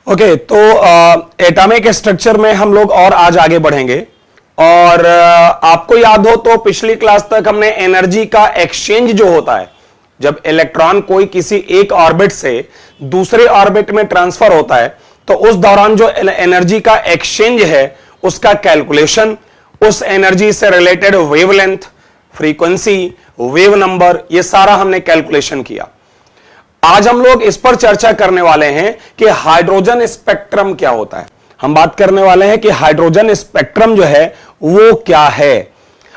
Okay, तो atomic structure में हम लोग और आज आगे बढ़ेंगे। और आपको याद हो तो पिछली क्लास तक हमने एनर्जी का एक्सचेंज जो होता है, जब इलेक्ट्रॉन कोई किसी एक ऑर्बिट से दूसरे ऑर्बिट में ट्रांसफर होता है तो उस दौरान जो एनर्जी का एक्सचेंज है उसका कैलकुलेशन, उस एनर्जी से related wavelength, frequency, wave number, ये सारा हमने कैलकुलेशन किया। आज हम लोग इस पर चर्चा करने वाले हैं कि हाइड्रोजन स्पेक्ट्रम क्या होता है। हम बात करने वाले हैं कि हाइड्रोजन स्पेक्ट्रम जो है वो क्या है।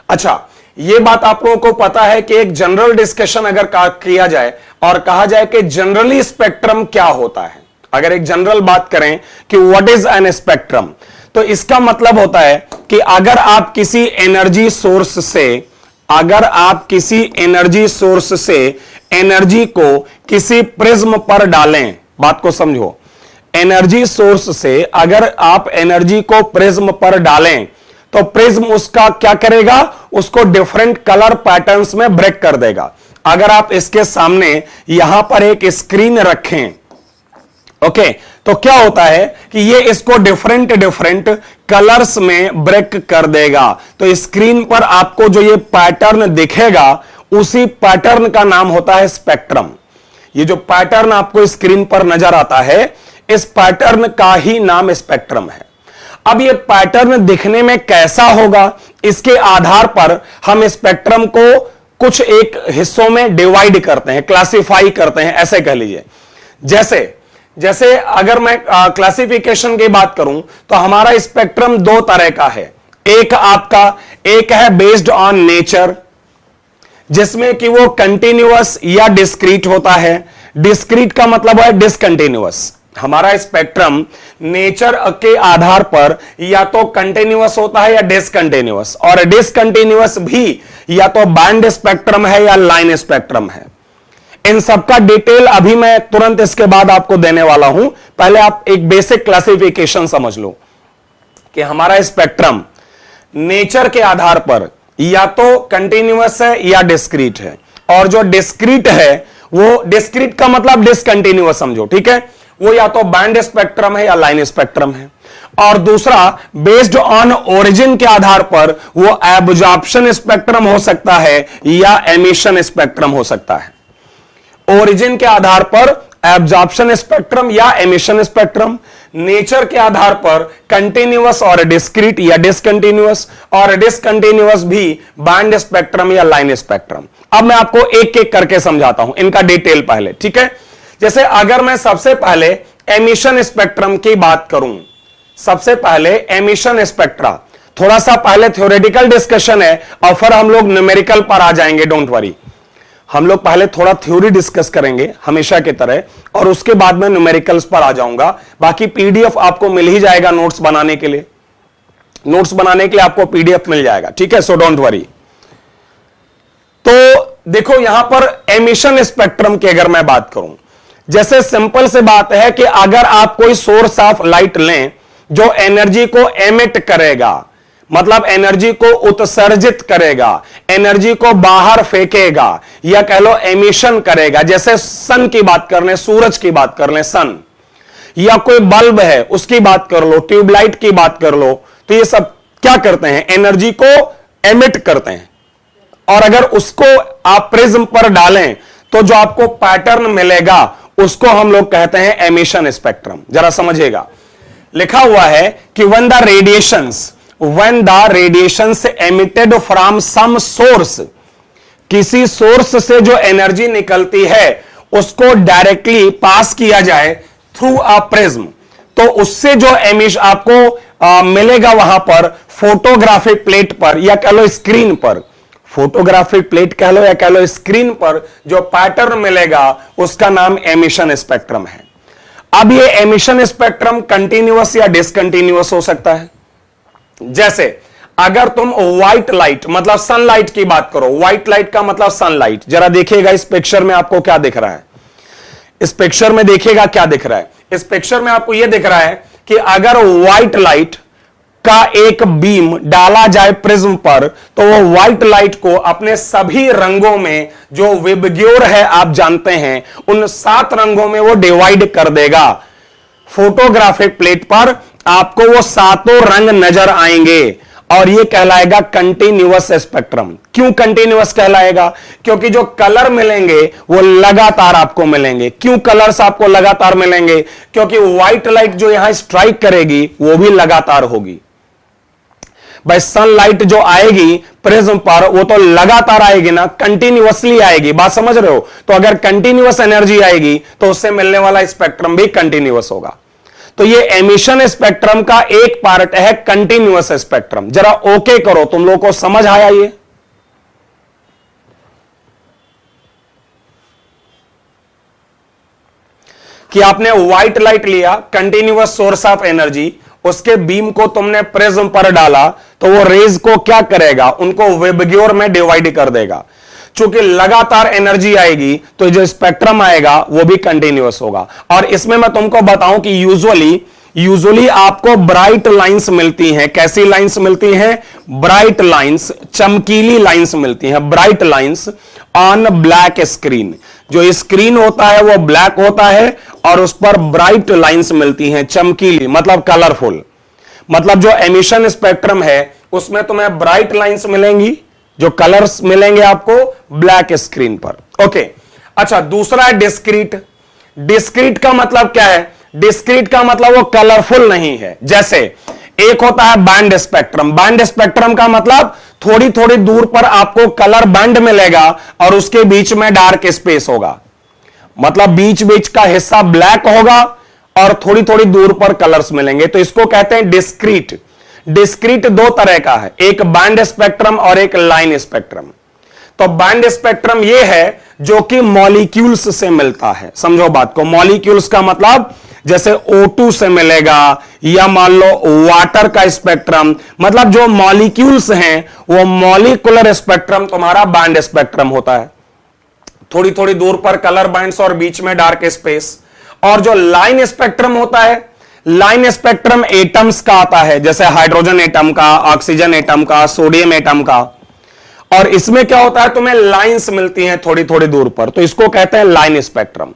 अच्छा, यह बात आप लोगों को पता है कि एक जनरल डिस्कशन अगर किया जाए और कहा जाए कि जनरली स्पेक्ट्रम क्या होता है, अगर एक जनरल बात करें कि व्हाट इज एन स्पेक्ट्रम, तो इसका मतलब होता है कि अगर आप किसी एनर्जी सोर्स से एनर्जी को किसी प्रिज्म पर डालें, बात को समझो, एनर्जी सोर्स से अगर आप एनर्जी को प्रिज्म पर डालें तो प्रिज्म उसका क्या करेगा, उसको डिफरेंट कलर पैटर्न्स में ब्रेक कर देगा। अगर आप इसके सामने यहां पर एक स्क्रीन रखें, ओके, तो क्या होता है कि ये इसको डिफरेंट कलर्स में ब्रेक कर देगा। तो स्क्रीन पर आपको जो ये पैटर्न दिखेगा उसी पैटर्न का नाम होता है स्पेक्ट्रम। ये जो पैटर्न आपको स्क्रीन पर नजर आता है, इस पैटर्न का ही नाम स्पेक्ट्रम है। अब ये पैटर्न दिखने में कैसा होगा, इसके आधार पर हम स्पेक्ट्रम को कुछ एक हिस्सों में डिवाइड करते हैं, क्लासिफाई करते हैं, ऐसे कह लीजिए। जैसे अगर मैं क्लासिफिकेशन की बात करूं तो हमारा स्पेक्ट्रम दो तरह का है। एक है बेस्ड ऑन नेचर, जिसमें कि वो कंटिन्यूअस या डिस्क्रीट होता है। डिस्क्रीट का मतलब है डिसकंटिन्यूअस। हमारा स्पेक्ट्रम नेचर के आधार पर या तो कंटिन्यूअस होता है या डिसकंटिन्यूअस, और डिसकंटिन्यूअस भी या तो बैंड स्पेक्ट्रम है या लाइन स्पेक्ट्रम है। इन सबका डिटेल अभी मैं तुरंत इसके बाद आपको देने वाला हूं। पहले आप एक बेसिक क्लासिफिकेशन समझ लो कि हमारा स्पेक्ट्रम नेचर के आधार पर या तो कंटिन्यूअस है या डिस्क्रीट है, और जो डिस्क्रीट है वो डिस्क्रीट का मतलब डिसकंटिन्यूअस समझो, ठीक है, वो या तो बैंड स्पेक्ट्रम है या लाइन स्पेक्ट्रम है। और दूसरा बेस्ड ऑन ओरिजिन के आधार पर वो एब्जॉर्प्शन स्पेक्ट्रम हो सकता है या एमिशन स्पेक्ट्रम हो सकता है। ओरिजिन के आधार पर एब्जॉर्प्शन स्पेक्ट्रम या एमिशन स्पेक्ट्रम, नेचर के आधार पर कंटिन्यूअस और डिस्क्रीट या डिसकंटिन्यूअस, और डिसकंटिन्यूअस भी बैंड स्पेक्ट्रम या लाइन स्पेक्ट्रम। अब मैं आपको एक एक करके समझाता हूं इनका डिटेल पहले, ठीक है। जैसे अगर मैं सबसे पहले एमिशन स्पेक्ट्रम की बात करूं, सबसे पहले एमिशन स्पेक्ट्रा, थोड़ा सा पहले थ्योरेटिकल डिस्कशन है और फिर हम लोग न्यूमेरिकल पर आ जाएंगे, डोंट वरी। हम लोग पहले थोड़ा थ्योरी डिस्कस करेंगे हमेशा की तरह, और उसके बाद में न्यूमेरिकल्स पर आ जाऊंगा। बाकी पीडीएफ आपको मिल ही जाएगा नोट्स बनाने के लिए, आपको पीडीएफ मिल जाएगा, ठीक है, सो डोंट वरी। तो देखो यहां पर एमिशन स्पेक्ट्रम की अगर मैं बात करूं, जैसे सिंपल से बात है कि अगर आप कोई सोर्स ऑफ लाइट लें जो एनर्जी को एमिट करेगा, मतलब एनर्जी को उत्सर्जित करेगा, एनर्जी को बाहर फेंकेगा, या कह लो एमिशन करेगा, जैसे सन की बात कर लें, सूरज की बात कर लें, सन, या कोई बल्ब है उसकी बात कर लो, ट्यूबलाइट की बात कर लो, तो ये सब क्या करते हैं, एनर्जी को एमिट करते हैं। और अगर उसको आप प्रिज्म पर डालें तो जो आपको पैटर्न मिलेगा उसको हम लोग कहते हैं एमिशन स्पेक्ट्रम। जरा समझिएगा, लिखा हुआ है कि when the radiations emitted from some source, किसी सोर्स से जो एनर्जी निकलती है उसको डायरेक्टली पास किया जाए थ्रू अ प्रिज्म, तो उससे जो एमिशन आपको मिलेगा वहां पर फोटोग्राफिक प्लेट पर या कह लो स्क्रीन पर, फोटोग्राफिक प्लेट कह लो या कह लो स्क्रीन पर जो पैटर्न मिलेगा उसका नाम एमिशन स्पेक्ट्रम है। अब ये एमिशन स्पेक्ट्रम कंटिन्यूअस या डिसकंटिन्यूअस हो सकता है। जैसे अगर तुम व्हाइट लाइट मतलब सनलाइट की बात करो, व्हाइट लाइट का मतलब सनलाइट, जरा देखिएगा इस पिक्चर में आपको क्या दिख रहा है, इस पिक्चर में देखिएगा क्या दिख रहा है। इस पिक्चर में आपको यह दिख रहा है कि अगर व्हाइट लाइट का एक बीम डाला जाए प्रिज्म पर तो वो व्हाइट लाइट को अपने सभी रंगों में, जो विबग्योर है आप जानते हैं, उन 7 रंगों में वो डिवाइड कर देगा। फोटोग्राफिक प्लेट पर आपको वो सातों रंग नजर आएंगे और ये कहलाएगा कंटिन्यूअस स्पेक्ट्रम। क्यों कंटिन्यूअस कहलाएगा? क्योंकि जो कलर मिलेंगे वो लगातार आपको मिलेंगे। क्यों कलर्स आपको लगातार मिलेंगे? क्योंकि व्हाइट लाइट जो यहां स्ट्राइक करेगी वो भी लगातार होगी। भाई सनलाइट जो आएगी प्रिज्म पर वो तो लगातार आएगी ना, कंटिन्यूअसली आएगी। बात समझ रहे हो? तो अगर कंटिन्यूअस एनर्जी आएगी तो उससे मिलने वाला स्पेक्ट्रम भी कंटिन्यूअस होगा। तो ये एमिशन स्पेक्ट्रम का एक पार्ट है कंटिन्यूअस स्पेक्ट्रम। जरा ओके करो, तुम लोगों को समझ आया ये? कि आपने व्हाइट लाइट लिया, कंटिन्यूअस सोर्स ऑफ एनर्जी, उसके बीम को तुमने प्रिज्म पर डाला तो वो रेज को क्या करेगा? उनको वेबग्योर में डिवाइड कर देगा। चूंकि लगातार एनर्जी आएगी तो जो स्पेक्ट्रम आएगा वो भी कंटिन्यूअस होगा। और इसमें मैं तुमको बताऊं कि यूजुअली आपको ब्राइट लाइंस मिलती हैं। कैसी लाइंस मिलती हैं? ब्राइट लाइंस, चमकीली लाइंस मिलती हैं, bright lines on black screen. जो स्क्रीन होता है वो ब्लैक होता है और उस पर ब्राइट लाइंस मिलती हैं, चमकीली, मतलब कलरफुल। मतलब जो एमिशन स्पेक्ट्रम है उसमें तुम्हें ब्राइट लाइंस मिलेंगी, जो कलर्स मिलेंगे आपको ब्लैक स्क्रीन पर। ओके, अच्छा, दूसरा है डिस्क्रीट। डिस्क्रीट का मतलब क्या है? डिस्क्रीट का मतलब वो कलरफुल नहीं है। जैसे एक होता है बैंड स्पेक्ट्रम। बैंड स्पेक्ट्रम का मतलब थोड़ी थोड़ी दूर पर आपको कलर बैंड मिलेगा और उसके बीच में डार्क स्पेस होगा। मतलब बीच बीच का हिस्सा ब्लैक होगा और थोड़ी थोड़ी दूर पर कलर्स मिलेंगे, तो इसको कहते हैं डिस्क्रीट। डिस्क्रीट दो तरह का है, एक बैंड स्पेक्ट्रम और एक लाइन स्पेक्ट्रम। तो बैंड स्पेक्ट्रम यह है जो कि मॉलिक्यूल्स से मिलता है। समझो बात को। मॉलिक्यूल्स का मतलब जैसे O2 से मिलेगा, या मान लो वाटर का स्पेक्ट्रम, मतलब जो मॉलिक्यूल्स हैं वो मॉलिक्यूलर स्पेक्ट्रम तुम्हारा बैंड स्पेक्ट्रम होता है। थोड़ी थोड़ी दूर पर कलर बैंड्स और बीच में डार्क स्पेस। और जो लाइन स्पेक्ट्रम होता है, लाइन स्पेक्ट्रम एटम्स का आता है, जैसे हाइड्रोजन एटम का, ऑक्सीजन एटम का, सोडियम एटम का। और इसमें क्या होता है? तुम्हें लाइंस मिलती हैं थोड़ी थोड़ी दूर पर, तो इसको कहते हैं लाइन स्पेक्ट्रम।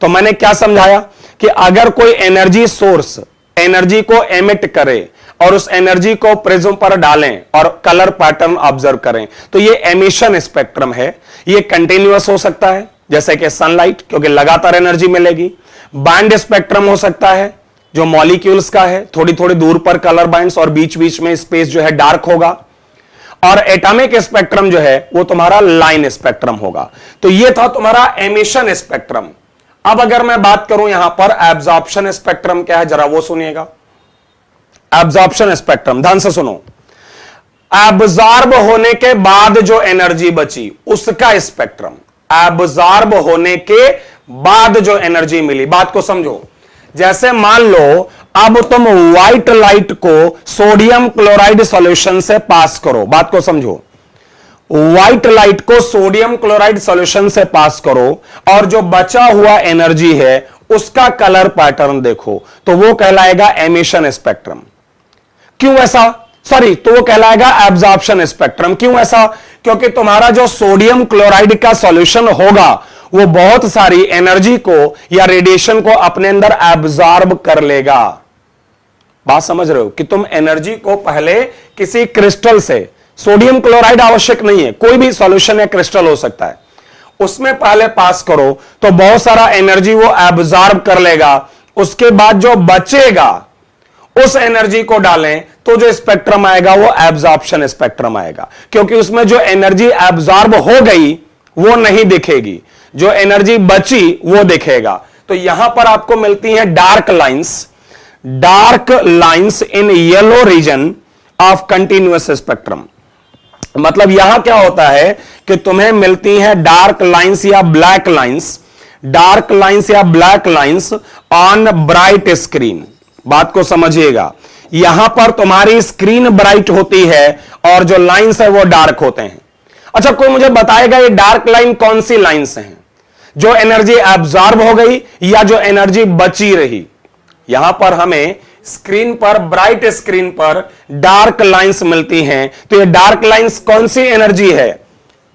तो मैंने क्या समझाया कि अगर कोई एनर्जी सोर्स एनर्जी को एमिट करे और उस एनर्जी को प्रिज्म पर डालें और कलर पैटर्न ऑब्जर्व करें, तो ये एमिशन स्पेक्ट्रम है। ये कंटिन्यूअस हो सकता है जैसे कि सनलाइट, क्योंकि लगातार एनर्जी मिलेगी। बैंड स्पेक्ट्रम हो सकता है जो मॉलिक्यूल्स का है, थोड़ी थोड़ी दूर पर कलर बैंड्स और बीच बीच में स्पेस जो है डार्क होगा। और एटॉमिक स्पेक्ट्रम जो है वो तुम्हारा लाइन स्पेक्ट्रम होगा। तो ये था तुम्हारा एमिशन स्पेक्ट्रम। अब अगर मैं बात करूं यहां पर एब्जॉर्प्शन स्पेक्ट्रम क्या है, जरा वो सुनिएगा। एब्जॉर्प्शन स्पेक्ट्रम, ध्यान से सुनो। एब्जॉर्ब होने के बाद जो एनर्जी बची उसका स्पेक्ट्रम। एब्जॉर्ब होने के बाद जो एनर्जी मिली, बात को समझो। जैसे मान लो अब तुम व्हाइट लाइट को सोडियम क्लोराइड सॉल्यूशन से पास करो, बात को समझो। व्हाइट लाइट को सोडियम क्लोराइड सॉल्यूशन से पास करो और जो बचा हुआ एनर्जी है उसका कलर पैटर्न देखो, तो वो कहलाएगा एमिशन स्पेक्ट्रम। क्यों ऐसा? तो वो कहलाएगा एब्जॉर्प्शन स्पेक्ट्रम। क्यों ऐसा? क्योंकि तुम्हारा जो सोडियम क्लोराइड का सॉल्यूशन होगा वो बहुत सारी एनर्जी को या रेडिएशन को अपने अंदर एब्जॉर्ब कर लेगा। बात समझ रहे हो? कि तुम एनर्जी को पहले किसी क्रिस्टल से, सोडियम क्लोराइड आवश्यक नहीं है, कोई भी सॉल्यूशन या क्रिस्टल हो सकता है, उसमें पहले पास करो तो बहुत सारा एनर्जी वो एब्जॉर्ब कर लेगा। उसके बाद जो बचेगा उस एनर्जी को डालें तो जो स्पेक्ट्रम आएगा वो एब्जॉर्प्शन स्पेक्ट्रम आएगा। क्योंकि उसमें जो एनर्जी एब्जॉर्ब हो गई वो नहीं दिखेगी, जो एनर्जी बची वो दिखेगा। तो यहां पर आपको मिलती है dark lines in yellow region of continuous spectrum. मतलब यहां क्या होता है कि तुम्हें मिलती है डार्क लाइंस या black lines on bright screen. बात को समझिएगा, यहां पर तुम्हारी स्क्रीन ब्राइट होती है और जो लाइंस है वो डार्क होते हैं। अच्छा, कोई मुझे बताएगा ये डार्क लाइन कौन सी लाइंस हैं? जो एनर्जी एब्जॉर्ब हो गई या जो एनर्जी बची रही? यहां पर हमें स्क्रीन पर, ब्राइट स्क्रीन पर डार्क लाइंस मिलती हैं। तो ये डार्क लाइंस कौन सी एनर्जी है?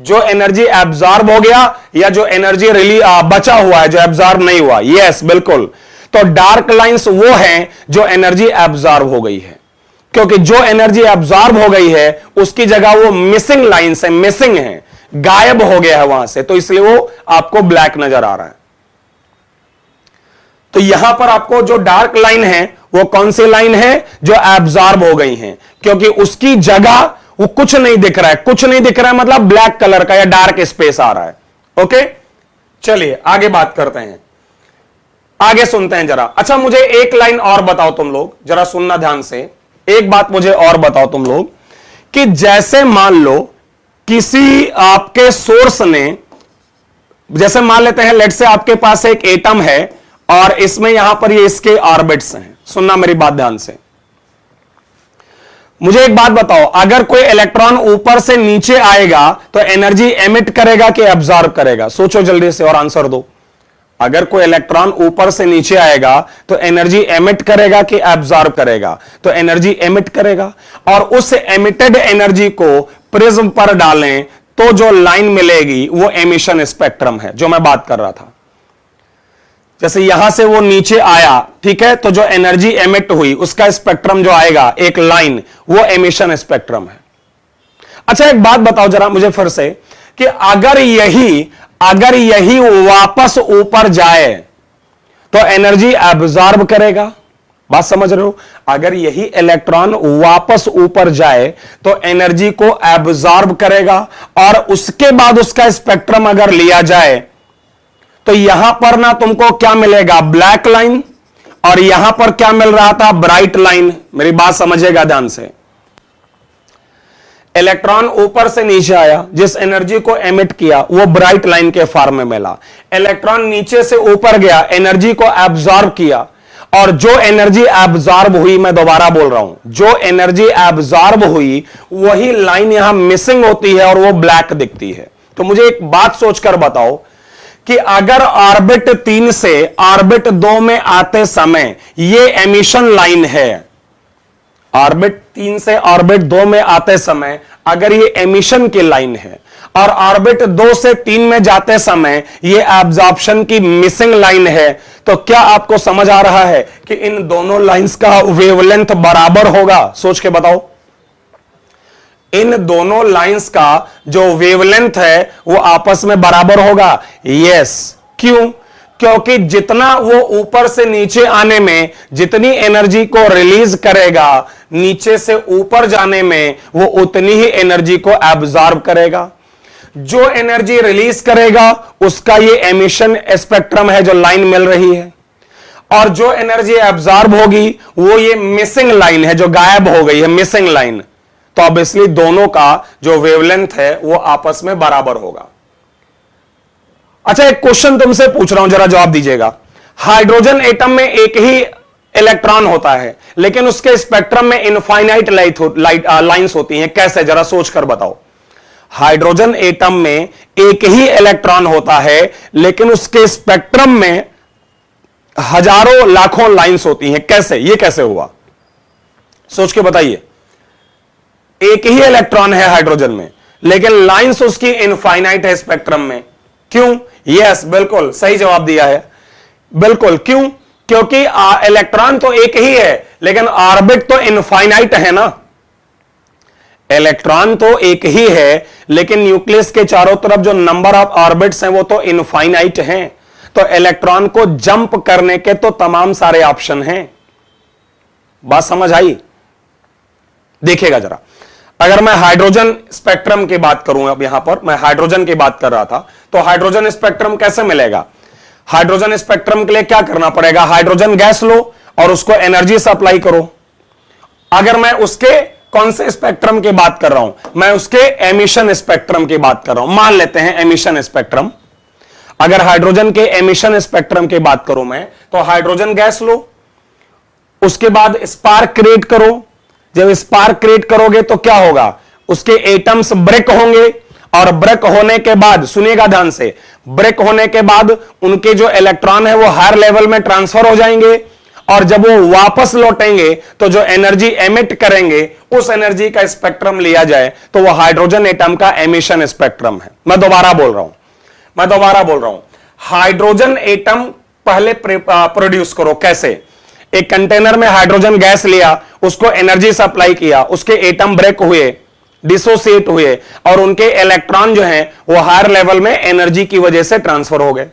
जो एनर्जी एब्जॉर्ब हो गया या जो एनर्जी बचा हुआ है, जो एब्जॉर्ब नहीं हुआ। यस, बिल्कुल। तो डार्क लाइंस वो हैं जो एनर्जी एब्जॉर्ब हो गई है, क्योंकि जो एनर्जी एब्जॉर्ब हो गई है उसकी जगह वो मिसिंग लाइंस है, मिसिंग है, गायब हो गया है वहां से, तो इसलिए वो आपको ब्लैक नजर आ रहा है। तो यहां पर आपको जो डार्क लाइन है वो कौन सी लाइन है, जो एब्जॉर्ब हो गई है, क्योंकि उसकी जगह वो कुछ नहीं दिख रहा है, कुछ नहीं दिख रहा है मतलब ब्लैक कलर का या डार्क स्पेस आ रहा है। ओके, चलिए आगे बात करते हैं, आगे सुनते हैं जरा। अच्छा, मुझे एक लाइन और बताओ तुम लोग, जरा सुनना ध्यान से, एक बात मुझे और बताओ तुम लोग कि जैसे मान लो किसी आपके सोर्स ने, जैसे मान लेते हैं लेट से आपके पास एक एटम है और इसमें यहां पर ये इसके ऑर्बिट्स हैं। सुनना मेरी बात ध्यान से, मुझे एक बात बताओ, अगर कोई इलेक्ट्रॉन ऊपर से नीचे आएगा तो एनर्जी एमिट करेगा कि एब्जॉर्ब करेगा? सोचो जल्दी से और आंसर दो। अगर कोई इलेक्ट्रॉन ऊपर से नीचे आएगा तो एनर्जी एमिट करेगा कि एब्जॉर्ब करेगा? तो एनर्जी एमिट करेगा, और उस एमिटेड एनर्जी को प्रिज्म पर डालें तो जो लाइन मिलेगी वो एमिशन स्पेक्ट्रम है, जो मैं बात कर रहा था। जैसे यहां से वो नीचे आया, ठीक है, तो जो एनर्जी एमिट हुई उसका स्पेक्ट्रम जो आएगा, एक लाइन, वो एमिशन स्पेक्ट्रम है। अच्छा, एक बात बताओ जरा मुझे फिर से कि अगर यही वापस ऊपर जाए तो एनर्जी एब्जॉर्ब करेगा? बात समझ रहे हो? अगर यही इलेक्ट्रॉन वापस ऊपर जाए तो एनर्जी को एब्जॉर्ब करेगा, और उसके बाद उसका स्पेक्ट्रम अगर लिया जाए तो यहां पर ना तुमको क्या मिलेगा, ब्लैक लाइन, और यहां पर क्या मिल रहा था, ब्राइट लाइन। मेरी बात समझिएगा ध्यान से। इलेक्ट्रॉन ऊपर से नीचे आया, जिस एनर्जी को एमिट किया वो ब्राइट लाइन के फॉर्म में मिला। इलेक्ट्रॉन नीचे से ऊपर गया, एनर्जी को एब्जॉर्ब किया, और जो एनर्जी एब्जॉर्ब हुई, मैं दोबारा बोल रहा हूं, जो एनर्जी एब्जॉर्ब हुई वही लाइन यहां मिसिंग होती है और वो ब्लैक दिखती है। तो मुझे एक बात सोचकर बताओ कि अगर ऑर्बिट 3 से ऑर्बिट 2 में आते समय ये एमिशन लाइन है, ऑर्बिट 3 से ऑर्बिट 2 में आते समय अगर ये एमिशन की लाइन है, और ऑर्बिट 2 से 3 में जाते समय ये एब्जॉर्प्शन की मिसिंग लाइन है, तो क्या आपको समझ आ रहा है कि इन दोनों लाइंस का वेवलेंथ बराबर होगा? सोच के बताओ, इन दोनों लाइंस का जो वेवलेंथ है वो आपस में बराबर होगा? यस। क्यों? क्योंकि जितना वो ऊपर से नीचे आने में जितनी एनर्जी को रिलीज करेगा, नीचे से ऊपर जाने में वो उतनी ही एनर्जी को एब्जॉर्ब करेगा। जो एनर्जी रिलीज करेगा उसका ये एमिशन स्पेक्ट्रम है जो लाइन मिल रही है, और जो एनर्जी एब्जॉर्ब होगी वो ये मिसिंग लाइन है जो गायब हो गई है, मिसिंग लाइन। तो ऑब्वियसली दोनों का जो वेवलेंथ है वो आपस में बराबर होगा। अच्छा, एक क्वेश्चन तुमसे पूछ रहा हूं, जरा जवाब दीजिएगा। हाइड्रोजन एटम में एक ही इलेक्ट्रॉन होता है, लेकिन उसके स्पेक्ट्रम में इनफाइनाइट लाइंस होती हैं, कैसे? जरा सोच कर बताओ। हाइड्रोजन एटम में एक ही इलेक्ट्रॉन होता है, लेकिन उसके स्पेक्ट्रम में हजारों लाखों लाइंस होती हैं, कैसे? ये कैसे हुआ? सोच के बताइए। एक ही इलेक्ट्रॉन है हाइड्रोजन में, लेकिन लाइंस उसकी इनफाइनाइट है स्पेक्ट्रम में। क्यों? यस, बिल्कुल सही जवाब दिया है। बिल्कुल, क्यों? क्योंकि इलेक्ट्रॉन तो एक ही है, लेकिन ऑर्बिट तो इनफाइनाइट है ना। इलेक्ट्रॉन तो एक ही है, लेकिन न्यूक्लियस के चारों तरफ जो नंबर ऑफ ऑर्बिट्स हैं वो तो इनफाइनाइट हैं। तो इलेक्ट्रॉन को जंप करने के तो तमाम सारे ऑप्शन हैं। बात समझ आई? देखिएगा जरा, अगर मैं हाइड्रोजन स्पेक्ट्रम की बात करूं, अब यहां पर मैं हाइड्रोजन की बात कर रहा था, तो हाइड्रोजन स्पेक्ट्रम कैसे मिलेगा? हाइड्रोजन स्पेक्ट्रम के लिए क्या करना पड़ेगा? हाइड्रोजन गैस लो और उसको एनर्जी सप्लाई करो। अगर मैं उसके कौन से स्पेक्ट्रम की बात कर रहा हूं? मैं उसके एमिशन स्पेक्ट्रम की बात कर रहा हूं। मान लेते हैं एमिशन स्पेक्ट्रम। अगर हाइड्रोजन के एमिशन स्पेक्ट्रम की बात करूं मैं, तो हाइड्रोजन गैस लो, उसके बाद स्पार्क क्रिएट करो। जब स्पार्क क्रिएट करोगे तो क्या होगा? उसके एटम्स ब्रेक होंगे, और ब्रेक होने के बाद, सुनिएगा ध्यान से, ब्रेक होने के बाद उनके जो इलेक्ट्रॉन है वो हायर लेवल में ट्रांसफर हो जाएंगे, और जब वो वापस लौटेंगे तो जो एनर्जी एमिट करेंगे उस एनर्जी का स्पेक्ट्रम लिया जाए तो वो हाइड्रोजन एटम का एमिशन स्पेक्ट्रम है। मैं दोबारा बोल रहा हूं, हाइड्रोजन एटम पहले प्रोड्यूस करो। कैसे? एक कंटेनर में हाइड्रोजन गैस लिया, उसको एनर्जी सप्लाई किया, उसके एटम ब्रेक हुए, डिसोसिएट हुए, और उनके इलेक्ट्रॉन जो हैं वो हायर लेवल में एनर्जी की वजह से ट्रांसफर हो गए।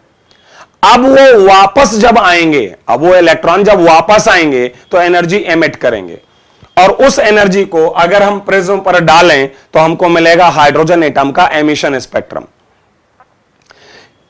अब वो वापस जब आएंगे, अब वो इलेक्ट्रॉन जब वापस आएंगे तो एनर्जी एमिट करेंगे, और उस एनर्जी को अगर हम प्रिज्म पर डालें तो हमको मिलेगा हाइड्रोजन एटम का एमिशन स्पेक्ट्रम।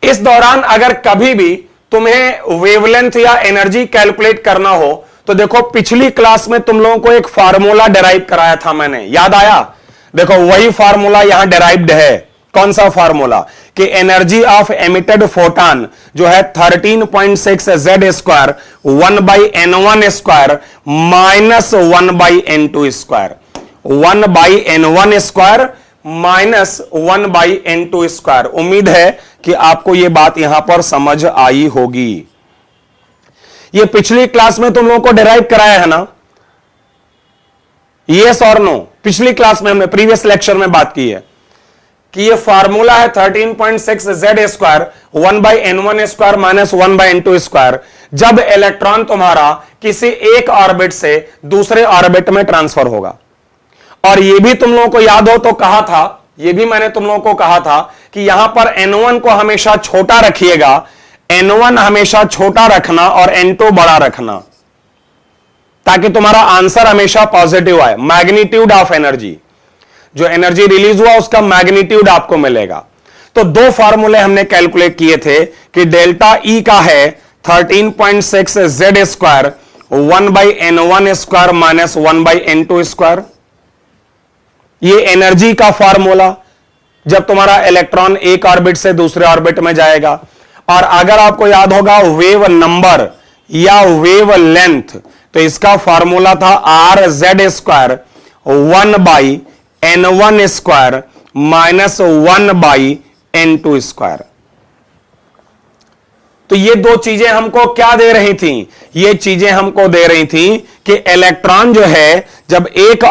इस दौरान अगर कभी भी तुम्हें वेवलेंथ या एनर्जी कैलकुलेट करना हो तो देखो, पिछली क्लास में तुम लोगों को एक फार्मूला डेराइव कराया था मैंने, याद आया? देखो वही फार्मूला यहां डेराइव्ड है। कौन सा फार्मूला? कि एनर्जी ऑफ एमिटेड फोटॉन जो है 13.6 Z square 1/n1 square minus 1/n2 square, 1/n1 square minus 1/n2 square. उम्मीद है कि आपको यह बात यहां पर समझ आई होगी। यह पिछली क्लास में तुम लोगों को डिराइव कराया है ना? यस और नो? पिछली क्लास में हमने प्रीवियस लेक्चर में बात की है कि यह फार्मूला है 13.6 Z square 1/n1 square minus 1/n2 square, जब इलेक्ट्रॉन तुम्हारा किसी एक ऑर्बिट से दूसरे ऑर्बिट में ट्रांसफर होगा। और यह भी तुम लोगों को याद हो तो कहा था, यह भी मैंने तुम लोगों को कहा था कि यहां पर n1 को हमेशा छोटा रखिएगा, n1 हमेशा छोटा रखना और n2 बड़ा रखना, ताकि तुम्हारा आंसर हमेशा पॉजिटिव आए। मैग्नीट्यूड ऑफ एनर्जी, जो एनर्जी रिलीज हुआ उसका मैग्नीट्यूड आपको मिलेगा। तो दो फार्मूले हमने कैलकुलेट किए थे कि डेल्टा ई का है 13.6 Z square 1/n1 square minus 1/n2 square. ये एनर्जी का फार्मूला जब तुम्हारा इलेक्ट्रॉन एक ऑर्बिट से दूसरे ऑर्बिट में जाएगा। और अगर आपको याद होगा वेव नंबर या वेव लेंथ, तो इसका फार्मूला था RZ square 1/n1 square minus 1/n2 square. तो ये दो चीजें हमको क्या दे रही थी? ये चीजें हमको दे रही थी कि इलेक्ट्रॉन जो है जब एक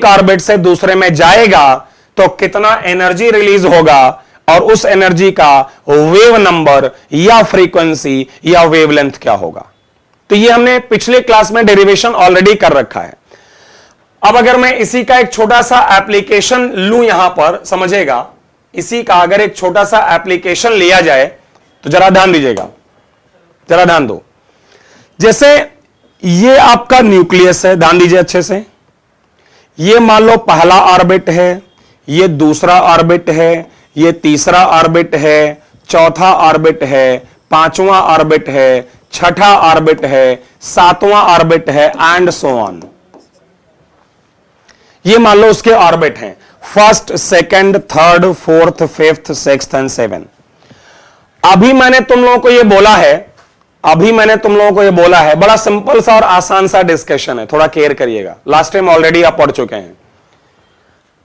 ऑर्बिट से दूसरे में जाएगा तो कितना एनर्जी रिलीज होगा, और उस एनर्जी का वेव नंबर या फ्रीक्वेंसी या वेवलेंथ क्या होगा। तो ये हमने पिछले क्लास में डेरिवेशन ऑलरेडी कर रखा है। अब अगर मैं इसी का एक छोटा सा एप्लीकेशन लूं, यहां पर समझेगा, इसी का अगर एक छोटा सा एप्लीकेशन लिया जाए तो जरा ध्यान दीजिएगा, जरा ध्यान दो। जैसे ये आपका न्यूक्लियस है, ध्यान दीजिए अच्छे से। ये मान लो पहला ऑर्बिट है, ये दूसरा ऑर्बिट है, ये तीसरा ऑर्बिट है, चौथा ऑर्बिट है, पांचवा ऑर्बिट है, छठा ऑर्बिट है, सातवां ऑर्बिट है, एंड सो ऑन। ये मान लो उसके ऑर्बिट हैं, first, second, third, fourth, fifth, sixth and seven. अभी मैंने तुम लोगों को ये बोला है, बड़ा सिंपल सा और आसान सा डिस्कशन है, थोड़ा केयर करिएगा। लास्ट टाइम ऑलरेडी आप पढ़ चुके हैं।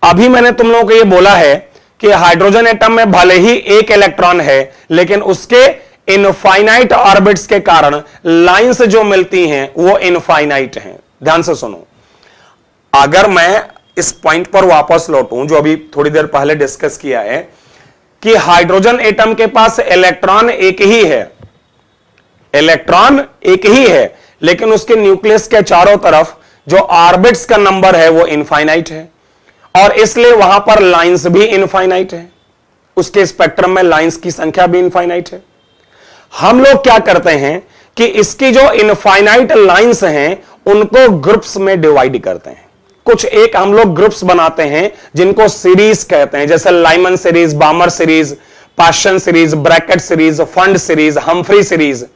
अभी मैंने तुम लोगों को ये बोला है कि हाइड्रोजन एटम में भले ही एक इलेक्ट्रॉन है, लेकिन उसके इनफाइनाइट ऑर्बिट्स के कारण लाइंस जो मिलती हैं वो इनफाइनाइट हैं। ध्यान से सुनो, अगर मैं इस पॉइंट पर वापस लौटूं जो अभी थोड़ी देर पहले डिस्कस किया है कि हाइड्रोजन एटम के पास इलेक्ट्रॉन एक ही है, लेकिन उसके न्यूक्लियस के चारों तरफ जो ऑर्बिट्स का नंबर है वो इनफाइनाइट है, और इसलिए वहां पर लाइंस भी इनफाइनाइट है, उसके स्पेक्ट्रम में लाइंस की संख्या भी इनफाइनाइट है। हम लोग क्या करते हैं कि इसकी जो इनफाइनाइट लाइंस हैं उनको ग्रुप्स में डिवाइड करते हैं। कुछ एक हम लोग ग्रुप्स बनाते हैं जिनको सीरीज कहते हैं, जैसे Lyman series, बामर series, Paschen series, Brackett series, fund series, Humphry series.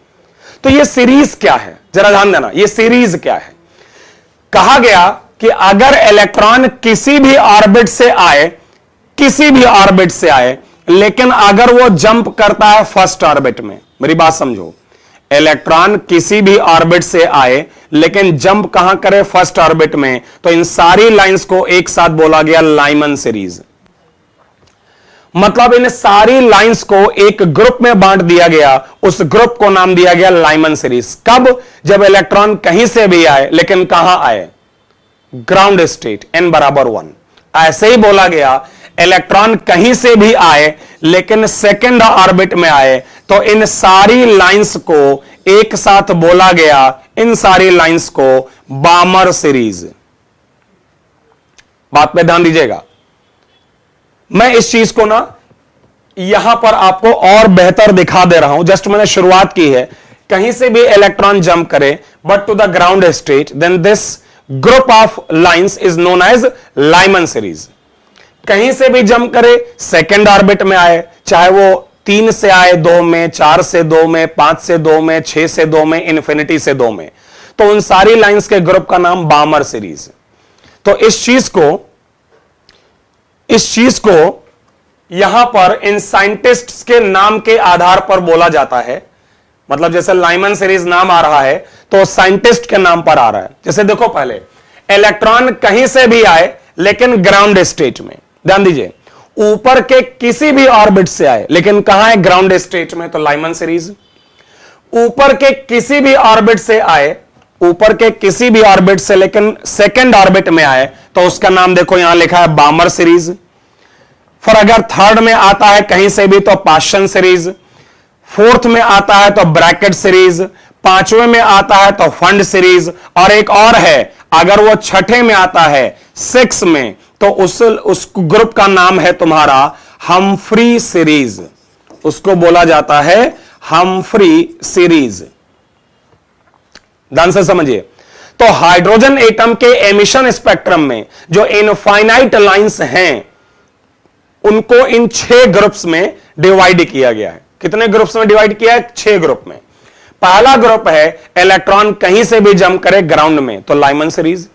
तो ये सीरीज क्या है, जरा ध्यान देना, ये सीरीज क्या है। कहा गया कि अगर इलेक्ट्रॉन किसी भी ऑर्बिट से आए, लेकिन अगर वो जंप करता है फर्स्ट ऑर्बिट में, मेरी बात समझो, इलेक्ट्रॉन किसी भी ऑर्बिट से आए लेकिन जंप कहां करे? फर्स्ट ऑर्बिट में, तो इन सारी लाइंस को एक साथ बोला गया लाइमन सीरीज। मतलब इन सारी लाइंस को एक ग्रुप में बांट दिया गया, उस ग्रुप को नाम दिया गया लाइमन सीरीज। कब? जब इलेक्ट्रॉन कहीं से भी आए, लेकिन कहां आए? Ground state, n = 1। ऐसे ही बोला गया इलेक्ट्रॉन कहीं से भी आए लेकिन सेकंड ऑर्बिट में आए, तो इन सारी लाइंस को एक साथ बोला गया, इन सारी लाइंस को बामर सीरीज। बात पे ध्यान दीजिएगा। मैं इस चीज को ना यहां पर आपको और बेहतर दिखा दे रहा हूं। जस्ट मैंने शुरुआत की है, कहीं से भी इलेक्ट्रॉन जंप करे but to the ground state, then this group of lines is known as Lyman series. कहीं से भी जंप करे, सेकेंड ऑर्बिट में आए, चाहे वो 3 से आए 2 में, 4 से 2 में, 5 से 2 में, 6 से 2 में, इन्फिनिटी से 2 में, तो उन सारी लाइंस के ग्रुप का नाम बामर सीरीज। तो इस चीज को यहां पर इन साइंटिस्ट्स के नाम के आधार पर बोला जाता है। मतलब जैसे लाइमन सीरीज नाम आ रहा है तो साइंटिस्ट के नाम पर आ रहा है। जैसे देखो, पहले इलेक्ट्रॉन कहीं से भी आए लेकिन ग्राउंड स्टेट में, ध्यान दीजिए, ऊपर के किसी भी ऑर्बिट से आए लेकिन कहां है, ग्राउंड स्टेट में, तो लाइमन सीरीज। ऊपर के किसी भी ऑर्बिट से आए, ऊपर के किसी भी ऑर्बिट से लेकिन सेकंड ऑर्बिट में आए, तो उसका नाम देखो यहां लिखा है बामर सीरीज। फिर अगर थर्ड में आता है कहीं से भी तो पाश्चन सीरीज, फोर्थ में आता है तो ब्रैकेट सीरीज, पांचवें में आता है तो फंड सीरीज, और एक और है, अगर वो छठे में आता है 6 में, तो उस ग्रुप का नाम है तुम्हारा हम्फ्री सीरीज। उसको बोला जाता है हम्फ्री सीरीज। ध्यान से समझिए। तो हाइड्रोजन एटम के एमिशन स्पेक्ट्रम में जो इनफाइनाइट लाइंस हैं, उनको इन 6 ग्रुप्स में डिवाइड किया गया है। कितने ग्रुप्स में डिवाइड किया है? 6 ग्रुप में। पहला ग्रुप है इलेक्ट्रॉन कहीं से भी जंप करे ग्राउंड में, तो लाइमन सीरीज।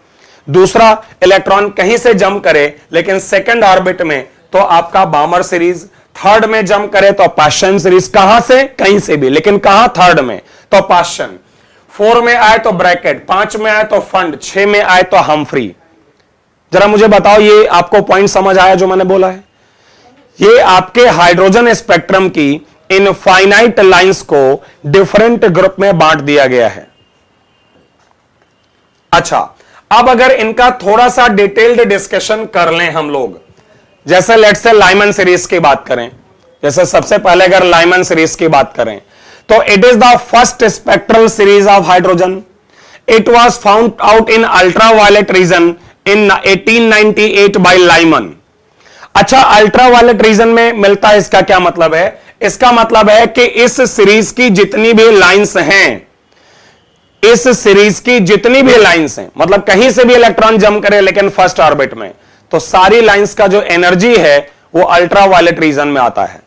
दूसरा, इलेक्ट्रॉन कहीं से जंप करे लेकिन सेकंड ऑर्बिट में, तो आपका बामर सीरीज। थर्ड में जंप करे तो पाश्चन सीरीज, कहां से, कहीं से भी, लेकिन कहां, थर्ड में, तो पाश्चन। 4 में आए तो ब्रैकेट, 5 में आए तो फंड, 6 में आए तो हम्फ्री। जरा मुझे बताओ, ये आपको पॉइंट समझ आया जो मैंने बोला है? ये आपके हाइड्रोजन स्पेक्ट्रम की इनफाइनाइट लाइंस को डिफरेंट ग्रुप में बांट दिया गया है। अच्छा, अब अगर इनका थोड़ा सा डिटेल्ड डिस्कशन कर लें हम लोग, जैसे लेट्स से लाइमन सीरीज की बात करें, जैसे सबसे पहले अगर लाइमन सीरीज की बात करें, तो it is the first spectral series of hydrogen. It was found out in ultraviolet region in 1898 by Lyman. अच्छा, अल्ट्रावायलेट रीजन में मिलता है, इसका क्या मतलब है? इसका मतलब है कि इस सीरीज की जितनी भी लाइंस हैं, इस सीरीज की जितनी भी लाइंस हैं, मतलब कहीं से भी इलेक्ट्रॉन जंप करे लेकिन फर्स्ट ऑर्बिट में, तो सारी लाइंस का जो एनर्जी है वो अल्ट्रावायलेट रीजन में आता है।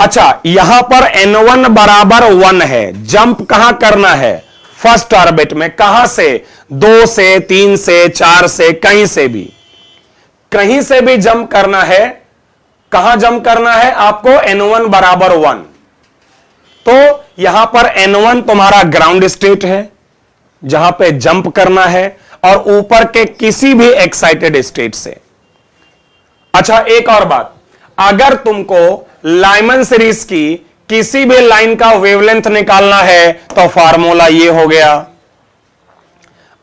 अच्छा, यहां पर N1 बराबर 1 है। जंप कहां करना है? फर्स्ट ऑर्बिट में। कहां से? 2 से, 3 से, 4 से, कहीं से भी, कहीं से भी जंप करना है। कहां जंप करना है आपको? N1 बराबर 1। तो यहां पर N1 तुम्हारा ग्राउंड स्टेट है जहां पे जंप करना है, और ऊपर के किसी भी एक्साइटेड स्टेट से। अच्छा, एक और बात, अगर तुमको लाइमन सीरीज की किसी भी लाइन का वेवलेंथ निकालना है तो फार्मूला ये हो गया।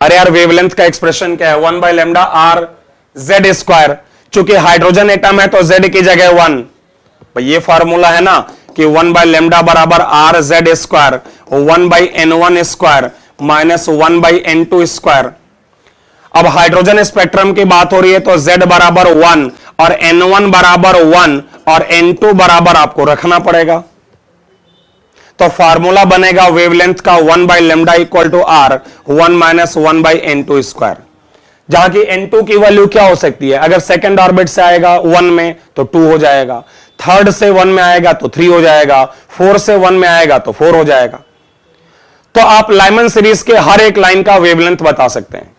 अरे यार, वेवलेंथ का एक्सप्रेशन क्या है? 1 by lambda are Z square. चूंकि हाइड्रोजन एटम है तो जेड की जगह 1। ये फार्मूला है ना कि 1 बाय लैम्डा बराबर are Z square, 1 by N1 square minus 1 by N2 square. अब हाइड्रोजन स्पेक्ट्रम की बात हो रही है तो Z बराबर 1 और N1 बराबर 1 और N2 बराबर आपको रखना पड़ेगा। तो फार्मूला बनेगा वेवलेंथ का 1 by lambda equal to R 1 minus 1 by N2 square, जहां की N2 की वैल्यू क्या हो सकती है? अगर सेकंड ऑर्बिट से आएगा 1 में तो 2 हो जाएगा, थर्ड से 1 में आएगा तो 3 हो जाएगा, 4 से 1 में आएगा तो 4 हो जाएगा। तो आप लाइमन सीरीज के हर एक लाइन का वेवलेंथ बता सकते हैं।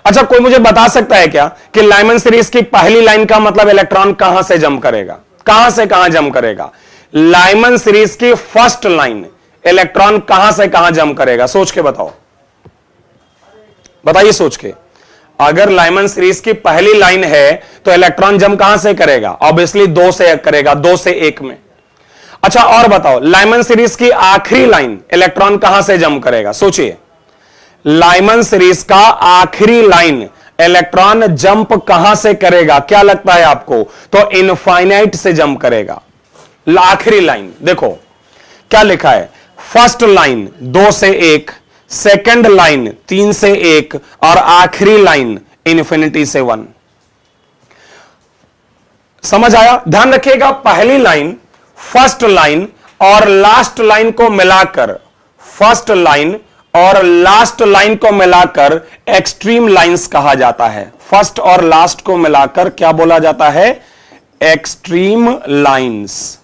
अच्छा, कोई मुझे बता सकता है क्या कि लाइमन सीरीज की पहली लाइन का मतलब इलेक्ट्रॉन कहां से जंप करेगा? कहां से कहां जंप करेगा? लाइमन सीरीज की फर्स्ट लाइन इलेक्ट्रॉन कहां से कहां जंप करेगा? सोच के बताओ, बताइए सोच के। अगर लाइमन सीरीज की पहली लाइन है तो इलेक्ट्रॉन जंप कहां से करेगा? ऑब्वियसली 2 से करेगा, 2 से 1 में। अच्छा, और बताओ, लाइमन सीरीज की आखिरी लाइन इलेक्ट्रॉन कहां से जंप करेगा? सोचिए, लाइमन सीरीज का आखिरी लाइन इलेक्ट्रॉन जंप कहां से करेगा, क्या लगता है आपको? तो इनफाइनाइट से जंप करेगा। आखिरी लाइन देखो क्या लिखा है, फर्स्ट लाइन 2 से 1, सेकंड लाइन 3 से 1 और आखिरी लाइन इन्फिनिटी से 1। समझ आया? ध्यान रखिएगा, पहली लाइन, फर्स्ट लाइन और लास्ट लाइन को मिलाकर, फर्स्ट लाइन और लास्ट लाइन को मिलाकर एक्सट्रीम लाइंस कहा जाता है। फर्स्ट और लास्ट को मिलाकर क्या बोला जाता है? Extreme lines.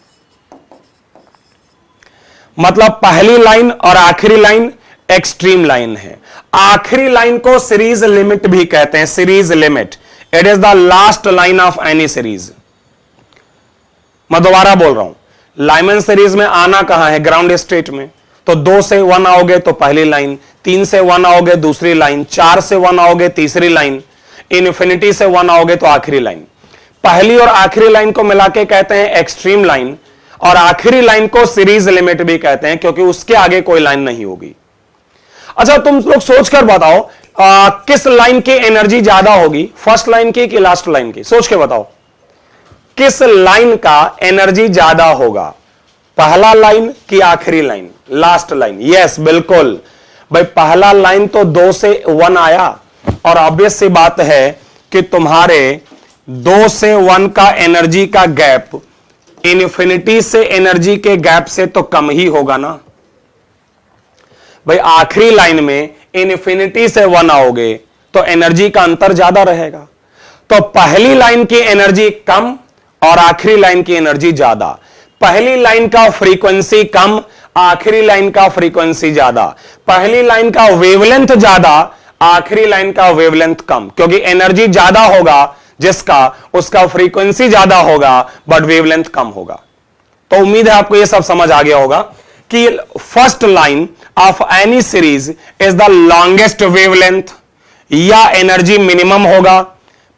मतलब पहली लाइन और आखिरी लाइन एक्सट्रीम लाइन है। आखिरी लाइन को सीरीज लिमिट भी कहते हैं, series limit. It is the last line of any series. मैं दोबारा बोल रहा हूं, लाइमन सीरीज में आना कहां है? ग्राउंड स्टेट में। तो 2 से 1 आओगे तो पहली लाइन, 3 से 1 आओगे दूसरी लाइन, 4 से 1 आओगे तीसरी लाइन, इन्फिनिटी से 1 आओगे तो आखिरी लाइन। पहली और आखिरी लाइन को मिला के कहते हैं एक्सट्रीम लाइन, और आखिरी लाइन को सीरीज लिमिट भी कहते हैं, क्योंकि उसके आगे कोई लाइन नहीं होगी। अच्छा, तुम लोग सोचकर बताओ किस लाइन की एनर्जी ज्यादा होगी, फर्स्ट लाइन की कि लास्ट लाइन की? सोच के बताओ किस लाइन का एनर्जी ज्यादा होगा, पहला लाइन की आखिरी लाइन, लास्ट लाइन? यस, बिल्कुल भाई, पहला लाइन तो 2 से 1 आया, और ऑब्वियस सी बात है कि तुम्हारे 2 से 1 का एनर्जी का गैप इन्फिनिटी से एनर्जी के गैप से तो कम ही होगा ना भाई। आखिरी लाइन में इन्फिनिटी से 1 आओगे तो एनर्जी का अंतर ज्यादा रहेगा। तो पहली लाइन की एनर्जी कम और आखिरी लाइन की एनर्जी ज्यादा। पहली लाइन का फ्रीक्वेंसी कम, आखिरी लाइन का फ्रीक्वेंसी ज्यादा। पहली लाइन का वेवलेंथ ज्यादा, आखिरी लाइन का वेवलेंथ कम, क्योंकि एनर्जी ज्यादा होगा जिसका, उसका फ्रीक्वेंसी ज्यादा होगा बट वेवलेंथ कम होगा। तो उम्मीद है आपको यह सब समझ आ गया होगा कि first line of any series is the longest wavelength, या एनर्जी मिनिमम होगा।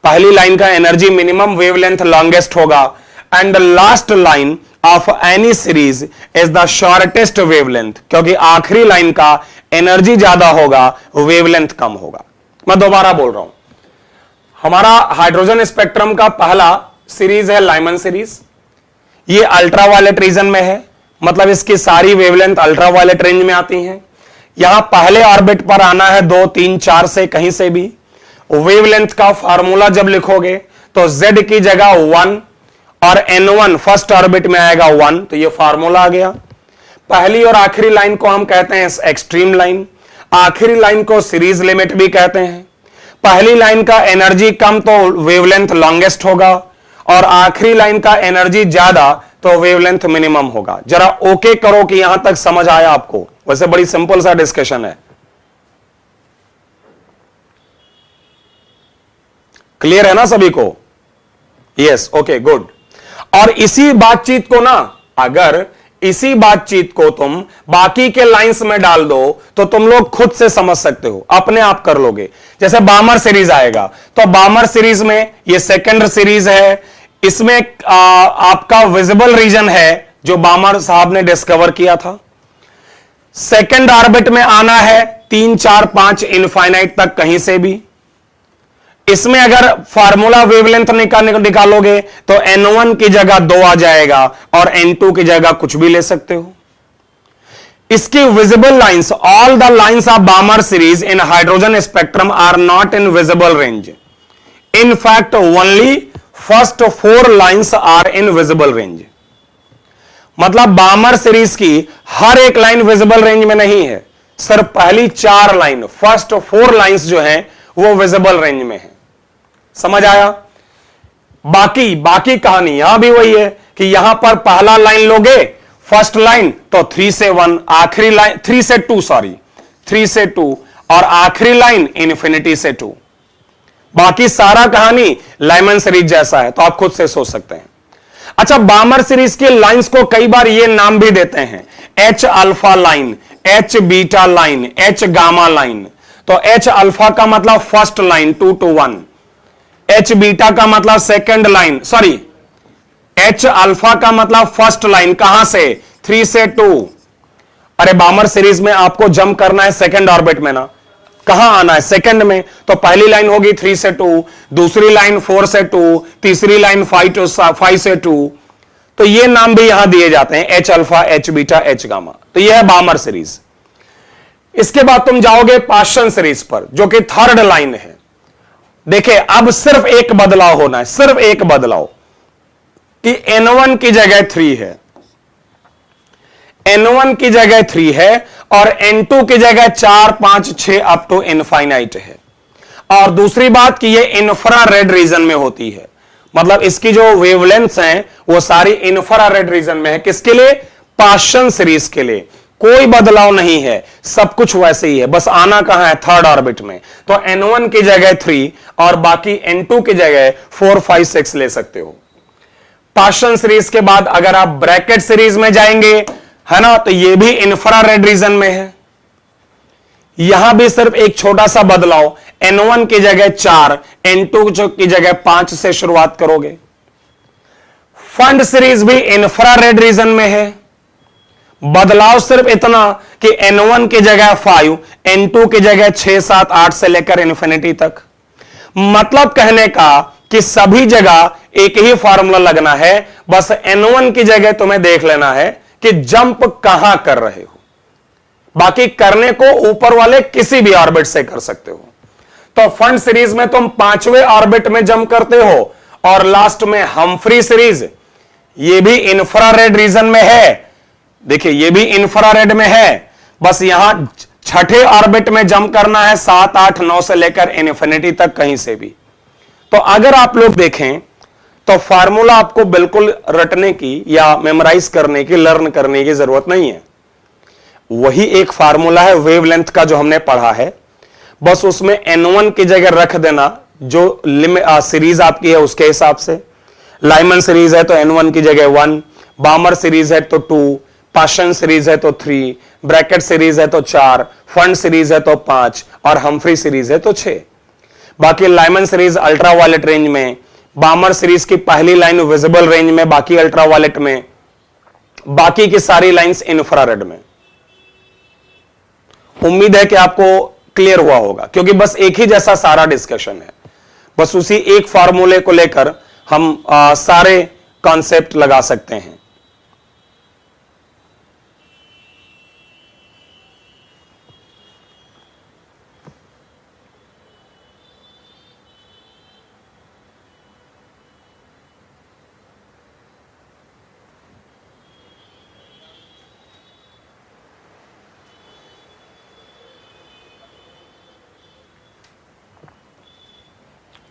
पहली लाइन का एनर्जी मिनिमम, वेवलेंथ लॉन्गेस्ट होगा। And the last line of any series is the shortest wavelength, क्योंकि आखिरी लाइन का एनर्जी ज्यादा होगा, वेवलेंथ कम होगा। मैं दोबारा बोल रहा हूं, हमारा हाइड्रोजन स्पेक्ट्रम का पहला सीरीज है लाइमन सीरीज। ये अल्ट्रावायलेट रीजन में है, मतलब इसकी सारी वेवलेंथ अल्ट्रावायलेट रेंज में आती हैं। यहां पहले ऑर्बिट पर आना है 2, 3, 4 से कहीं से भी। वेवलेंथ का फार्मूला जब लिखोगे तो Z की जगह 1 और N1 फर्स्ट ऑर्बिट में आएगा 1, तो ये फार्मूला आ गया। पहली और आखिरी लाइन को हम कहते हैं एक्सट्रीम लाइन, आखिरी लाइन को सीरीज लिमिट भी कहते हैं। पहली लाइन का एनर्जी कम तो वेवलेंथ लॉन्गेस्ट होगा, और आखिरी लाइन का एनर्जी ज्यादा तो वेवलेंथ मिनिमम होगा। जरा ओके करो कि यहां तक समझ आया आपको। वैसे बड़ी सिंपल सा डिस्कशन है। क्लियर है ना सभी को? Yes, okay, good. और इसी बातचीत को ना, अगर इसी बातचीत को तुम बाकी के लाइंस में डाल दो तो तुम लोग खुद से समझ सकते हो, अपने आप कर लोगे। जैसे बामर सीरीज आएगा, तो बामर सीरीज में ये सेकंड सीरीज है, इसमें आपका विजिबल रीजन है जो बामर साहब ने डिस्कवर किया था। सेकंड ऑर्बिट में आना है 3, 4, 5 इनफाइनाइट तक कहीं से भी। इसमें अगर फार्मूला वेवलेंथ निकालोगे तो N1 की जगह 2 आ जाएगा और N2 की जगह कुछ भी ले सकते हो। इसकी visible lines, all the lines of Balmer series in hydrogen spectrum are not in visible range. In fact only first 4 lines are in visible range. मतलब बामर सीरीज की हर एक लाइन विजिबल रेंज में नहीं है, सिर्फ पहली 4 लाइन, फर्स्ट 4 लाइंस जो हैं वो विजिबल रेंज में है। समझ आया? बाकी कहानी यहां भी वही है कि यहां पर पहला लाइन लोगे, फर्स्ट लाइन तो 3 से 1, आखिरी लाइन 3 से 2, सॉरी 3 से 2, और आखिरी लाइन इन्फिनिटी से 2। बाकी सारा कहानी लाइमन सीरीज जैसा है, तो आप खुद से सोच सकते हैं। अच्छा, बामर सीरीज की लाइंस को कई बार ये नाम भी देते हैं, H alpha line, H beta line, H gamma line. तो H अल्फा का मतलब first line 2 to 1, H beta का मतलब second line, sorry H alpha का मतलब फर्स्ट लाइन कहां से? 3 से 2। अरे बामर सीरीज में आपको जंप करना है सेकंड ऑर्बिट में ना, कहां आना है, सेकंड में। तो पहली लाइन होगी 3 से 2, दूसरी लाइन 4 से 2, तीसरी लाइन 5 से 2। तो ये नाम भी यहां दिए जाते हैं, H alpha, H beta, H gamma. तो यह है बामर सीरीज। इसके बाद तुम जाओगे पाश्चन सीरीज पर, जो कि थर्ड लाइन है। देखिए अब सिर्फ एक बदलाव होना है, सिर्फ एक बदलाव कि N1 की जगह 3 है, N1 की जगह 3 है और N2 की जगह 4, 5, 6 अप टू इनफाइनाइट है। और दूसरी बात कि ये इंफ्रारेड रीजन में होती है, मतलब इसकी जो वेवलेंथ्स हैं वो सारी इंफ्रारेड रीजन में है। किसके लिए? पाश्चन सीरीज के लिए। कोई बदलाव नहीं है, सब कुछ वैसे ही है, बस आना कहां है? थर्ड ऑर्बिट में। तो N1 की जगह 3 और बाकी N2 की जगह 4, 5, 6 ले सकते हो। पाश्चन सीरीज के बाद अगर आप ब्रैकेट सीरीज में जाएंगे, है ना, तो ये भी इंफ्रारेड रीजन में है। यहां भी सिर्फ एक छोटा सा बदलाव, N1 की जगह 4, N2 की जगह 5 से शुरुआत करोगे। फंड सीरीज भी इंफ्रारेड रीजन में है। बदलाव सिर्फ इतना कि N1 की जगह 5, N2 की जगह 6, 7, 8 से लेकर इन्फिनिटी तक। मतलब कहने का कि सभी जगह एक ही फार्मूला लगना है, बस N1 की जगह तुम्हें देख लेना है कि जंप कहां कर रहे हो। बाकी करने को ऊपर वाले किसी भी ऑर्बिट से कर सकते हो। तो फंड सीरीज में तुम 5वें ऑर्बिट में जंप करते हो और लास्ट में हम्फ्री सीरीज, ये भी इंफ्रारेड रीजन में है। देखिए ये भी इंफ्रारेड में है, बस यहां 6ठे ऑर्बिट में जंप करना है, 7, 8, 9 से लेकर इन्फिनिटी तक कहीं से भी। तो अगर आप लोग देखें तो फार्मूला आपको बिल्कुल रटने की या मेमोराइज करने की, लर्न करने की जरूरत नहीं है। वही एक फार्मूला है वेवलेंथ का जो हमने पढ़ा है, बस उसमें N1 की जगह रख देना जो सीरीज आपकी है उसके हिसाब से। लाइमन सीरीज है तो N1 की जगह 1, बामर सीरीज है तो 2, पाश्चन सीरीज है तो 3, ब्रैकेट सीरीज है तो 4, फंड सीरीज है तो 5 और हम्फ्री सीरीज है तो 6। बाकी लाइमन सीरीज अल्ट्रावायलेट रेंज में, बामर सीरीज की पहली लाइन विजिबल रेंज में, बाकी अल्ट्रावायलेट में, बाकी की सारी लाइंस इंफ्रारेड में। उम्मीद है कि आपको क्लियर हुआ होगा, क्योंकि बस एक ही जैसा सारा डिस्कशन है। बस उसी एक फार्मूले को लेकर हम सारे कॉन्सेप्ट लगा सकते हैं।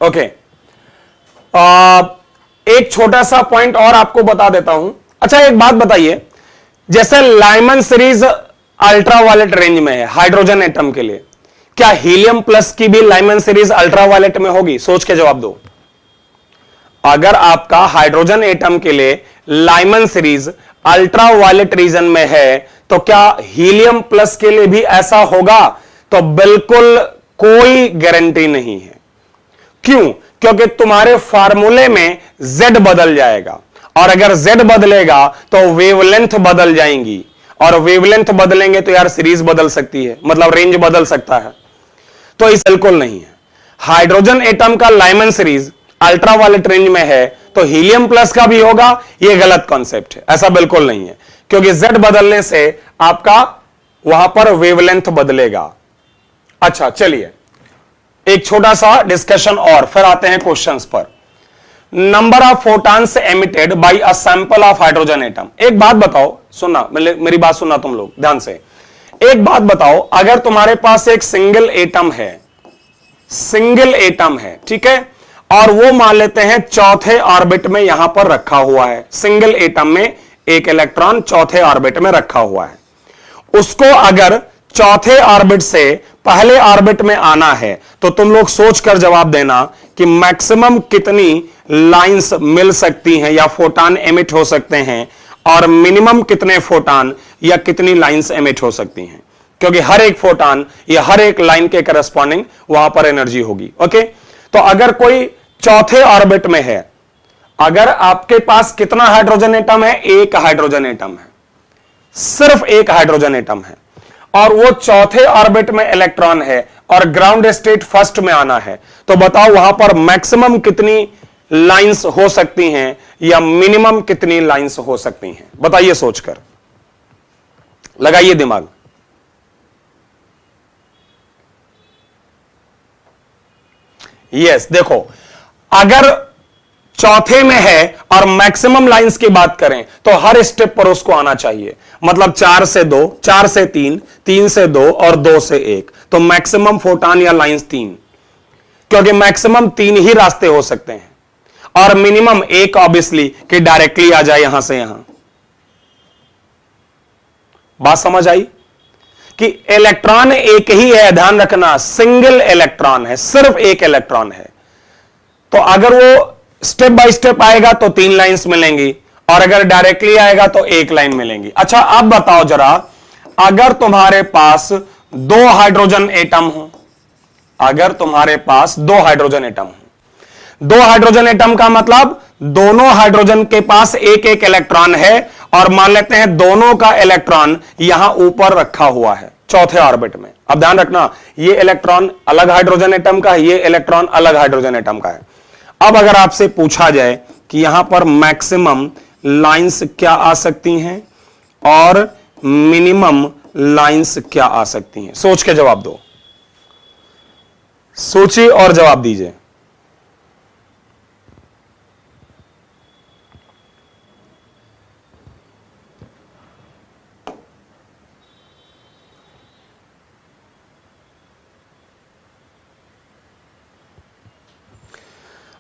ओके, एक छोटा सा पॉइंट और आपको बता देता हूं। अच्छा एक बात बताइए, जैसे लाइमन सीरीज अल्ट्रावायलेट रेंज में है हाइड्रोजन एटम के लिए, क्या हीलियम प्लस की भी लाइमन सीरीज अल्ट्रावायलेट में होगी? सोच के जवाब दो। अगर आपका हाइड्रोजन एटम के लिए लाइमन सीरीज अल्ट्रावायलेट रीजन में है, तो क्या हीलियम प्लस के लिए भी ऐसा होगा? तो बिल्कुल कोई गारंटी नहीं है। क्यों? क्योंकि तुम्हारे फार्मूले में Z बदल जाएगा, और अगर Z बदलेगा तो वेवलेंथ बदल जाएंगी, और वेवलेंथ बदलेंगे तो यार सीरीज बदल सकती है, मतलब रेंज बदल सकता है। तो इस बिल्कुल नहीं है। हाइड्रोजन एटम का लाइमन सीरीज अल्ट्रावायलेट रेंज में है तो हीलियम प्लस का भी होगा, यह गलत कॉन्सेप्ट है, ऐसा बिल्कुल नहीं है। क्योंकि Z बदलने से आपका वहां पर वेवलेंथ बदलेगा। अच्छा चलिए एक छोटा सा डिस्कशन और फिर आते हैं क्वेश्चंस पर। Number of photons emitted by a sample of hydrogen atom. एक बात बताओ, सुनना, मेरी बात सुनना तुम लोग ध्यान से। एक बात बताओ, अगर तुम्हारे पास एक सिंगल एटम है, ठीक है, और वो मान लेते हैं चौथे ऑर्बिट में यहां पर रखा हुआ है, सिंगल एटम में एक इलेक्ट्रॉन चौथे ऑर्बिट में रखा हुआ है, उसको अगर चौथे ऑर्बिट से पहले ऑर्बिट में आना है, तो तुम लोग सोचकर जवाब देना कि मैक्सिमम कितनी लाइंस मिल सकती हैं या फोटॉन एमिट हो सकते हैं, और मिनिमम कितने फोटॉन या कितनी लाइंस एमिट हो सकती हैं, क्योंकि हर एक फोटॉन या हर एक लाइन के करस्पॉन्डिंग वहां पर एनर्जी होगी। ओके, तो अगर कोई चौथे ऑर्बिट में है, अगर आपके पास कितना हाइड्रोजन एटम है? एक हाइड्रोजन एटम है, सिर्फ एक हाइड्रोजन एटम है, और वो चौथे ऑर्बिट में इलेक्ट्रॉन है, और ग्राउंड स्टेट फर्स्ट में आना है, तो बताओ वहां पर मैक्सिमम कितनी लाइंस हो सकती हैं या मिनिमम कितनी लाइंस हो सकती हैं? बताइए, सोचकर लगाइए दिमाग। यस, देखो, अगर चौथे में है और मैक्सिमम लाइंस की बात करें तो हर स्टेप पर उसको आना चाहिए। मतलब 4 से 2, 4 से 3, 3 से 2 और 2 से 1, तो मैक्सिमम फोटान या लाइंस 3, क्योंकि मैक्सिमम 3 ही रास्ते हो सकते हैं और मिनिमम 1 ऑब्वियसली कि डायरेक्टली आ जाए यहां से यहां। बात समझ आई कि इलेक्ट्रॉन एक ही है, ध्यान रखना, सिंगल इलेक्ट्रॉन है, सिर्फ एक इलेक्ट्रॉन है। तो अगर वो स्टेप बाय स्टेप आएगा तो 3 लाइंस मिलेंगी और अगर डायरेक्टली आएगा तो 1 लाइन मिलेंगी। अच्छा, अब बताओ जरा, अगर तुम्हारे पास 2 हाइड्रोजन एटम हो, अगर तुम्हारे पास 2 हाइड्रोजन एटम हो, 2 हाइड्रोजन एटम का मतलब दोनों हाइड्रोजन के पास एक एक इलेक्ट्रॉन है और मान लेते हैं दोनों का इलेक्ट्रॉन यहां ऊपर रखा हुआ है चौथे ऑर्बिट में। अब ध्यान रखना, ये इलेक्ट्रॉन अलग हाइड्रोजन एटम का है, ये इलेक्ट्रॉन अलग हाइड्रोजन एटम का है। अब अगर आपसे पूछा जाए कि यहां पर मैक्सिमम लाइंस क्या आ सकती हैं और मिनिमम लाइंस क्या आ सकती हैं, सोच के जवाब दो, सोचिए और जवाब दीजिए।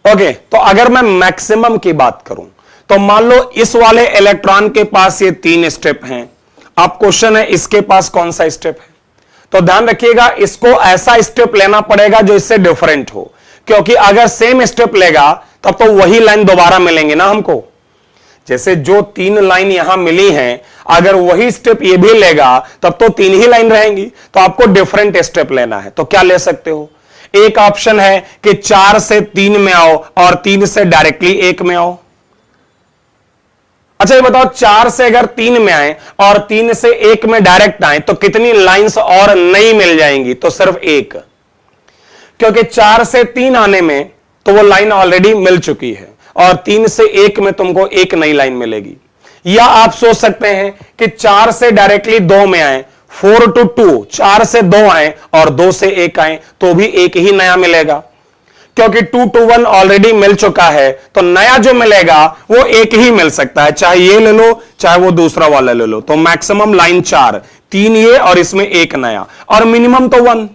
ओके, तो अगर मैं मैक्सिमम की बात करूं तो मान लो इस वाले इलेक्ट्रॉन के पास ये 3 स्टेप हैं। अब क्वेश्चन है इसके पास कौन सा स्टेप है? तो ध्यान रखिएगा, इसको ऐसा स्टेप लेना पड़ेगा जो इससे डिफरेंट हो, क्योंकि अगर सेम स्टेप लेगा तब तो वही लाइन दोबारा मिलेंगे ना हमको। जैसे जो 3 लाइन यहां मिली हैं, अगर वही स्टेप ये भी लेगा तब तो 3 ही लाइन रहेंगी। तो आपको डिफरेंट स्टेप लेना है, तो क्या ले सकते हो? एक ऑप्शन है कि 4 से 3 में आओ और 3 से डायरेक्टली 1 में आओ। अच्छा, ये बताओ, 4 से अगर 3 में आए और 3 से 1 में डायरेक्ट आए तो कितनी लाइंस और नई मिल जाएंगी? तो सिर्फ 1, क्योंकि 4 से 3 आने में तो वो लाइन ऑलरेडी मिल चुकी है और 3 से 1 में तुमको एक नई लाइन मिलेगी। या आप सोच सकते हैं कि 4 से डायरेक्टली 2 में आए, 4 to 2, 4 से 2 आए और 2 से 1 आए तो भी एक ही नया मिलेगा, क्योंकि 2 to 1 ऑलरेडी मिल चुका है। तो नया जो मिलेगा वो एक ही मिल सकता है, चाहे ये ले लो चाहे वो दूसरा वाला ले लो। तो मैक्सिमम लाइन 4, 3 ये और इसमें एक नया, और मिनिमम तो 1।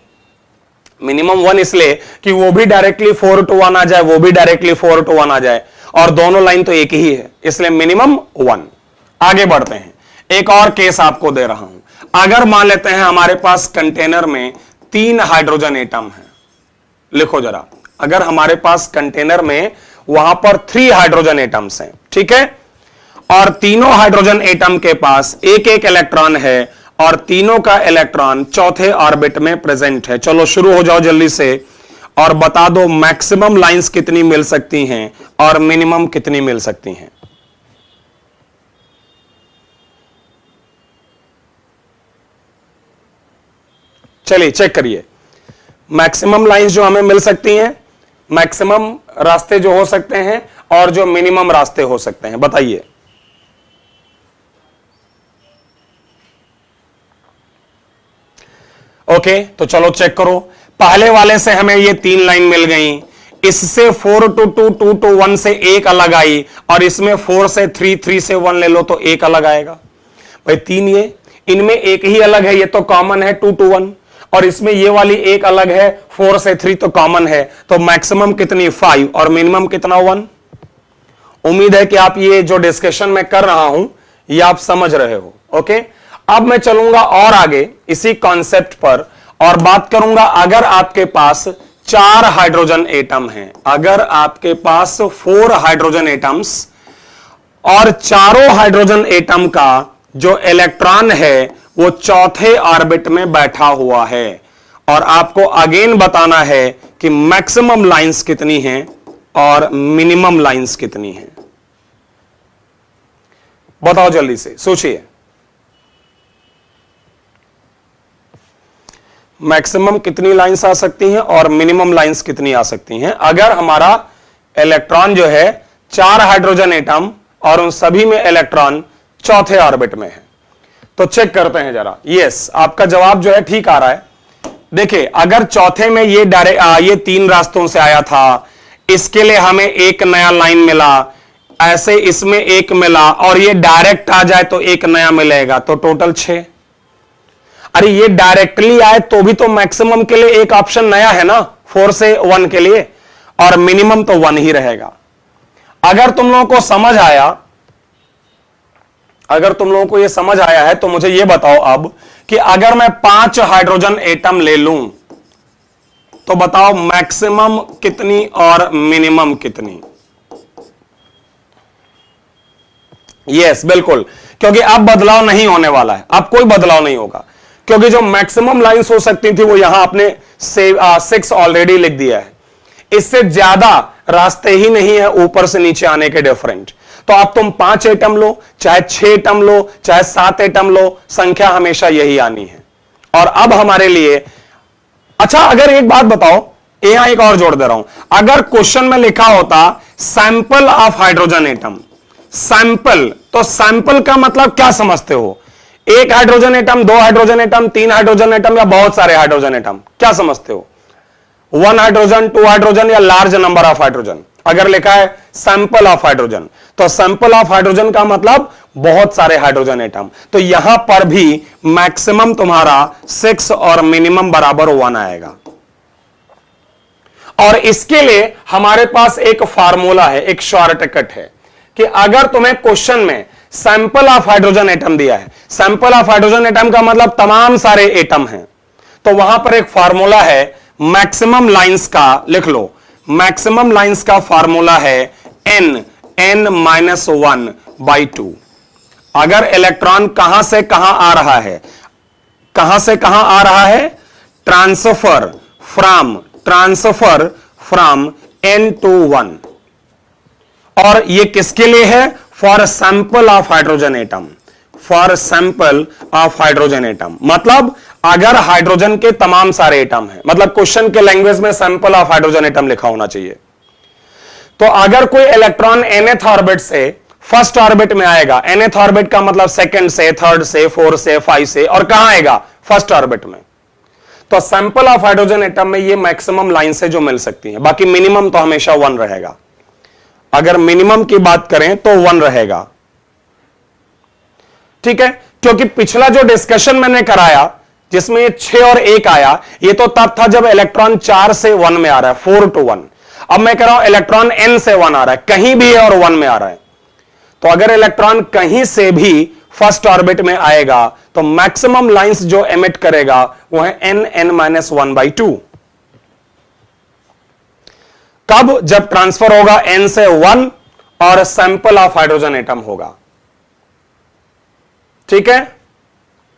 मिनिमम 1 इसलिए कि वो भी डायरेक्टली 4 to 1 आ जाए, वो भी डायरेक्टली 4 to 1 आ जाए, और दोनों लाइन तो एक ही है, इसलिए मिनिमम 1। आगे बढ़ते हैं, एक और केस आपको दे रहा हूं। अगर मान लेते हैं हमारे पास कंटेनर में 3 हाइड्रोजन एटम है, लिखो जरा, अगर हमारे पास कंटेनर में वहां पर 3 हाइड्रोजन एटम्स हैं, ठीक है, और तीनों हाइड्रोजन एटम के पास एक एक इलेक्ट्रॉन है और तीनों का इलेक्ट्रॉन चौथे ऑर्बिट में प्रेजेंट है। चलो शुरू हो जाओ जल्दी से और बता दो मैक्सिमम लाइंस कितनी मिल सकती हैं और मिनिमम कितनी मिल सकती हैं। चलिए चेक करिए, मैक्सिमम लाइंस जो हमें मिल सकती हैं, मैक्सिमम रास्ते जो हो सकते हैं और जो मिनिमम रास्ते हो सकते हैं, बताइए। ओके, तो चलो चेक करो। पहले वाले से हमें ये 3 लाइन मिल गई, इससे 4 to 2, 2 to 1 से एक अलग आई, और इसमें 4 से 3, 3 से 1 ले लो तो एक अलग आएगा। भाई 3 ये, इनमें एक ही अलग है, ये तो कॉमन है 2 to 1, और इसमें ये वाली एक अलग है 4 से 3 तो कॉमन है। तो मैक्सिमम कितनी? 5 और मिनिमम कितना? 1। उम्मीद है कि आप ये जो डिस्कशन मैं कर रहा हूं ये आप समझ रहे हो। ओके, अब मैं चलूंगा और आगे इसी कॉन्सेप्ट पर और बात करूंगा, अगर आपके पास 4 हाइड्रोजन एटम हैं, अगर आपके पास 4 हाइड्रोजन एटम्स और चारों हाइड्रोजन एटम का जो इलेक्ट्रॉन है वो चौथे ऑर्बिट में बैठा हुआ है, और आपको अगेन बताना है कि मैक्सिमम लाइंस कितनी हैं और मिनिमम लाइंस कितनी हैं। बताओ जल्दी से, सोचिए। मैक्सिमम कितनी लाइंस आ सकती हैं और मिनिमम लाइंस कितनी आ सकती हैं अगर हमारा इलेक्ट्रॉन जो है 4 हाइड्रोजन एटम और उन सभी में इलेक्ट्रॉन चौथे ऑर्बिट में है। तो चेक करते हैं जरा। यस, आपका जवाब जो है ठीक आ रहा है। देखिए, अगर चौथे में ये ये 3 रास्तों से आया था, इसके लिए हमें एक नया लाइन मिला, ऐसे इसमें एक मिला और ये डायरेक्ट आ जाए तो एक नया मिलेगा, तो टोटल 6। अरे ये डायरेक्टली आए तो भी तो मैक्सिमम के लिए एक ऑप्शन नया है ना, 4 से 1 के लिए, और मिनिमम तो 1 ही रहेगा। अगर तुम लोगों को समझ आया, अगर तुम लोगों को यह समझ आया है तो मुझे यह बताओ अब कि अगर मैं 5 हाइड्रोजन एटम ले लूं तो बताओ मैक्सिमम कितनी और मिनिमम कितनी। यस, बिल्कुल, क्योंकि अब बदलाव नहीं होने वाला है, अब कोई बदलाव नहीं होगा, क्योंकि जो मैक्सिमम लाइंस हो सकती थी वो यहां आपने 6 ऑलरेडी लिख दिया है। इससे ज्यादा रास्ते ही नहीं है ऊपर से नीचे आने के डिफरेंट। तो अब तुम 5 एटम लो, चाहे 6 एटम लो, चाहे 7 एटम लो, संख्या हमेशा यही आनी है। और अब हमारे लिए अच्छा, अगर एक बात बताओ, यहां एक और जोड़ दे रहा हूं, अगर क्वेश्चन में लिखा होता sample of hydrogen atom, sample, तो सैंपल का मतलब क्या समझते हो? 1 hydrogen atom, 2 hydrogen atom, 3 hydrogen atom या बहुत सारे हाइड्रोजन एटम, क्या समझते हो? 1 हाइड्रोजन, 2 हाइड्रोजन या लार्ज नंबर ऑफ हाइड्रोजन? अगर लिखा है सैंपल ऑफ हाइड्रोजन, तो सैंपल ऑफ हाइड्रोजन का मतलब बहुत सारे हाइड्रोजन एटम। तो यहां पर भी मैक्सिमम तुम्हारा 6 और मिनिमम बराबर 1 आएगा। और इसके लिए हमारे पास एक फार्मूला है, एक शॉर्टकट है कि अगर तुम्हें क्वेश्चन में सैंपल ऑफ हाइड्रोजन एटम दिया है, सैंपल ऑफ हाइड्रोजन एटम का मतलब तमाम सारे एटम हैं, तो वहां पर एक फार्मूला है मैक्सिमम लाइंस का, लिख लो, मैक्सिमम लाइंस का फार्मूला है n-1/2। अगर इलेक्ट्रॉन कहां से कहां आ रहा है, कहां से कहां आ रहा है? Transfer from n to 1। और ये किसके लिए है? For sample of hydrogen atom, for sample of hydrogen atom. मतलब अगर हाइड्रोजन के तमाम सारे एटम हैं, मतलब क्वेश्चन के लैंग्वेज में सैंपल ऑफ हाइड्रोजन एटम लिखा होना चाहिए। तो अगर कोई इलेक्ट्रॉन nth ऑर्बिट से फर्स्ट ऑर्बिट में आएगा, nth ऑर्बिट का मतलब सेकंड से, थर्ड से, 4 से, 5 से, और कहां आएगा? फर्स्ट ऑर्बिट में। तो सैंपल ऑफ हाइड्रोजन एटम में ये मैक्सिमम लाइन से जो मिल सकती है, बाकी मिनिमम तो हमेशा 1 रहेगा। अगर मिनिमम की बात करें तो 1 रहेगा, ठीक है? क्योंकि पिछला जो डिस्कशन मैंने कराया जिसमें 6 और 1 आया, ये तो तब था जब इलेक्ट्रॉन 4 से 1 में आ रहा है, 4 to 1। अब मैं कह रहा हूं इलेक्ट्रॉन n से 1 आ रहा है, कहीं भी है और 1 में आ रहा है। तो अगर इलेक्ट्रॉन कहीं से भी फर्स्ट ऑर्बिट में आएगा तो मैक्सिमम लाइंस जो एमिट करेगा वो है n-1/2। कब? जब ट्रांसफर होगा n से 1 और सैंपल ऑफ हाइड्रोजन एटम होगा। ठीक है,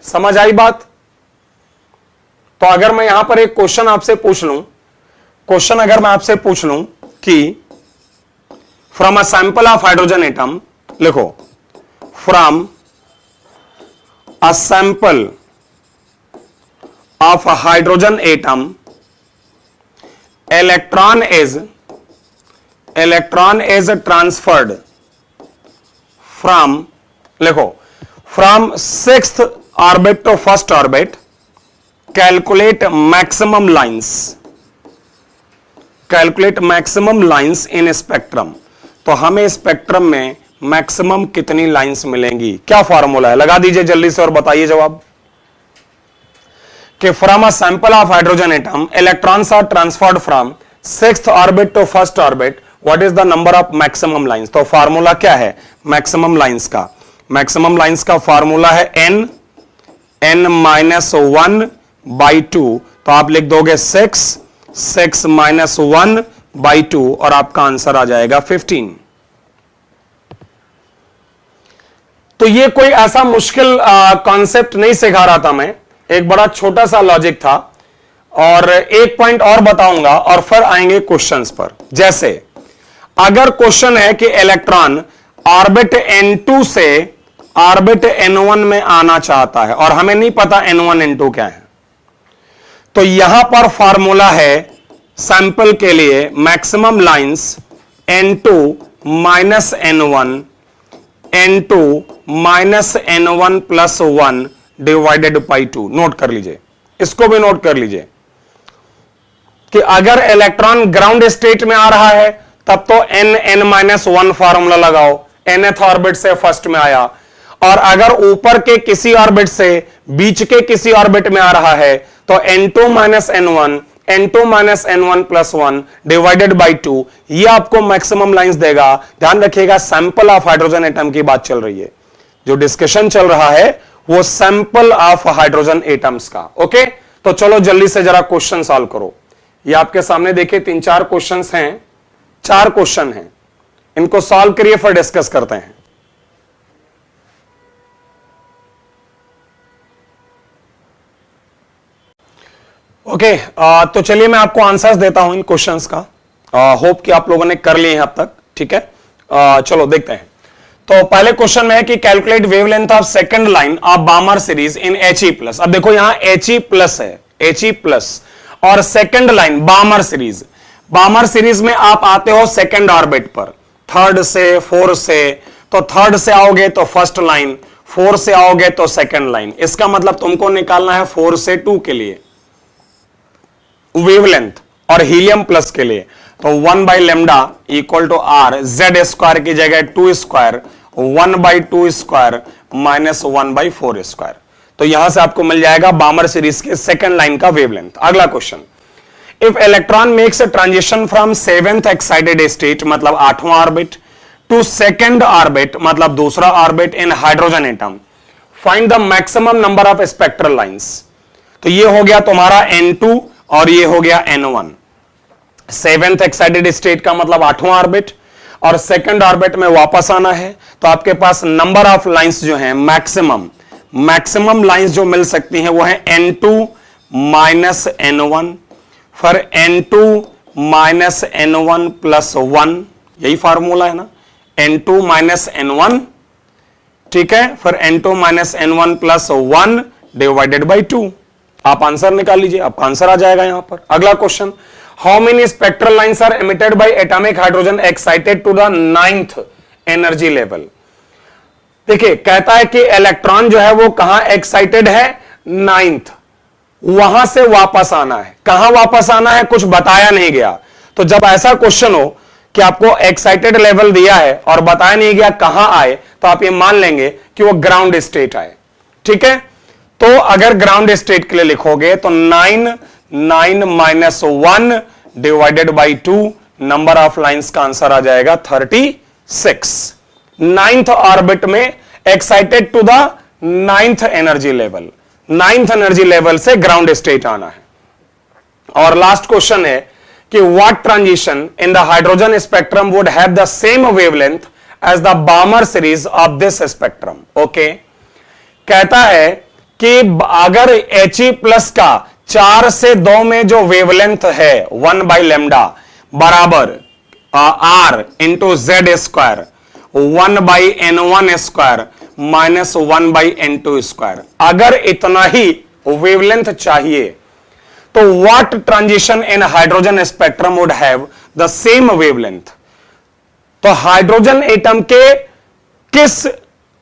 समझ आई बात? तो अगर मैं यहां पर एक क्वेश्चन आपसे पूछ लूं, क्वेश्चन अगर मैं आपसे पूछ लूं कि from a sample of hydrogen atom, लिखो, from a sample of hydrogen atom electron is transferred from, लिखो, from 6th orbit to first orbit, calculate maximum lines, calculate maximum lines in spectrum. तो हमें स्पेक्ट्रम में maximum कितनी lines मिलेंगी? क्या formula है? लगा दीजिए जल्दी से और बताइए जवाब। कि from a sample of hydrogen atom electrons are transferred from 6th orbit to first orbit, what is the number of maximum lines? तो फॉर्मूला क्या है मैक्सिमम लाइंस का? मैक्सिमम लाइंस का फॉर्मूला है n-1/2। तो आप लिख दोगे 6 -1/2 और आपका आंसर आ जाएगा 15। तो ये कोई ऐसा मुश्किल कॉन्सेप्ट नहीं सिखा रहा था मैं, एक बड़ा छोटा सा लॉजिक था। और एक पॉइंट और बताऊंगा और फिर आएंगे क्वेश्चंस पर। जैसे अगर क्वेश्चन है कि इलेक्ट्रॉन ऑर्बिट n2 से ऑर्बिट n1 में आना चाहता है और हमें नहीं पता n1 n2 क्या है, तो यहां पर फॉर्मूला है सैंपल के लिए, maximum lines N2 minus N1 N2 minus N1 plus 1 divided by 2। Note कर लीजिए, इसको भी नोट कर लीजिए कि अगर इलेक्ट्रॉन ग्राउंड स्टेट में आ रहा है तब तो N माइनस 1 फॉर्मूला लगाओ, nth ऑर्बिट से फर्स्ट में आया, और अगर ऊपर के किसी ऑर्बिट से बीच के किसी ऑर्बिट में आ रहा है तो N2 minus N1 N2 minus N1 plus 1 divided by 2, ये आपको मैक्सिमम लाइंस देगा। ध्यान रखिएगा, सैंपल ऑफ हाइड्रोजन एटम की बात चल रही है, जो डिस्कशन चल रहा है वो सैंपल ऑफ हाइड्रोजन एटम्स का। ओके, तो चलो जल्दी से जरा क्वेश्चन सॉल्व करो। ये आपके सामने देखिए 3-4 क्वेश्चंस हैं, 4 क्वेश्चन हैं, इनको सॉल्व करिए फिर डिस्कस करते हैं। ओके, तो चलिए मैं आपको आंसर्स देता हूं इन क्वेश्चंस का। होप कि आप लोगों ने कर लिए हैं अब तक, ठीक है। चलो देखते हैं। तो पहले क्वेश्चन में है कि calculate wavelength of second line of Balmer series in He+। अब देखो यहां He+ है, He+, और सेकंड लाइन बामर सीरीज। बामर सीरीज में आप आते हो सेकंड ऑर्बिट पर, थर्ड से, फोर्थ से, तो थर्ड से आओगे तो फर्स्ट लाइन, 4 से आओगे तो सेकंड लाइन। इसका मतलब तुमको निकालना है 4 से 2 के लिए वेवलेंथ, और हीलियम प्लस के लिए तो 1 by lambda equal to R, Z square की जगह 2 square, 1 by 2 square minus 1 by 4 square. तो यहां से आपको मिल जाएगा बामर सीरीज के सेकंड लाइन का वेवलेंथ। अगला question, if electron makes a transition from 7th excited state मतलब 8वां ऑर्बिट टू सेकंड ऑर्बिट मतलब दूसरा orbit in hydrogen atom, find the maximum number of spectral lines. तो ये हो गया तुम्हारा N2 और ये हो गया N1। 7th एक्साइटेड स्टेट का मतलब 8वां ऑर्बिट, और सेकंड ऑर्बिट में वापस आना है, तो आपके पास नंबर ऑफ लाइंस जो हैं मैक्सिमम लाइंस जो मिल सकती हैं वो है N2 माइनस N1, फिर N2 माइनस N1 प्लस 1, यही फार्मूला है ना, N2 माइनस N1, ठीक है, फिर N2 minus N1 plus 1 divided by 2। आप आंसर निकाल लीजिए, आपका आंसर आ जाएगा यहां पर। अगला question, how many spectral lines are emitted by atomic hydrogen excited to the 9th energy level. देखिए कहता है कि इलेक्ट्रॉन जो है वो कहां एक्साइटेड है, 9th, वहां से वापस आना है। कहां वापस आना है कुछ बताया नहीं गया, तो जब ऐसा क्वेश्चन हो कि आपको एक्साइटेड लेवल दिया है और बताया नहीं गया कहां आए, तो आप ये मान लेंगे कि वो ग्राउंड स्टेट आए, ठीक है। तो अगर ग्राउंड स्टेट के लिए लिखोगे तो 9 माइनस 1 divided by 2, number of lines का आंसर आ जाएगा 36। 9th ऑर्बिट में excited to the 9th energy level, 9th energy level से ग्राउंड स्टेट आना है। और लास्ट क्वेश्चन है कि what transition in the hydrogen spectrum would have the same wavelength as the Balmer series of this spectrum. Okay, कहता है कि अगर He+ का 4 से 2 में जो वेवलेंथ है 1 बाई लेमडा बराबर R into Z square 1 by N1 square minus 1 by N2 square, अगर इतना ही वेवलेंथ चाहिए तो what transition in hydrogen spectrum would have the same wavelength. तो हाइड्रोजन एटम के किस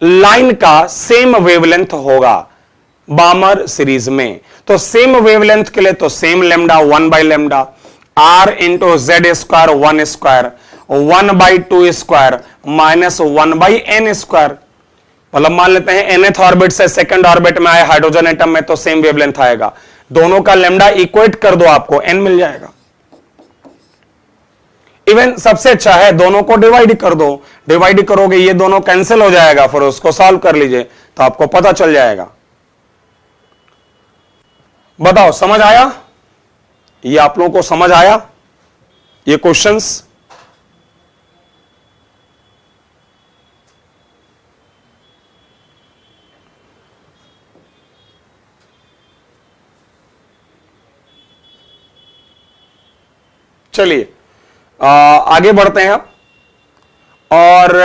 लाइन का सेम वेवलेंथ होगा बामर सीरीज में। तो सेम वेवलेंथ के लिए तो same lambda 1 by lambda, R into Z square 1 square 1 by 2 square minus 1 by N square. मतलब मान लेते हैं nth ऑर्बिट से सेकंड ऑर्बिट में आए हाइड्रोजन एटम में तो सेम वेवलेंथ आएगा, दोनों का लेमडा इक्वेट कर दो आपको n मिल जाएगा। इवन सबसे अच्छा है दोनों को डिवाइड कर दो, डिवाइड करोगे ये दोनों कैंसिल हो जाएगा, फिर उसको सॉल्व कर लीजिए तो आपको पता चल जाएगा। बताओ समझ आया, ये आप लोगों को समझ आया ये क्वेश्चंस? चलिए आगे बढ़ते हैं आप। और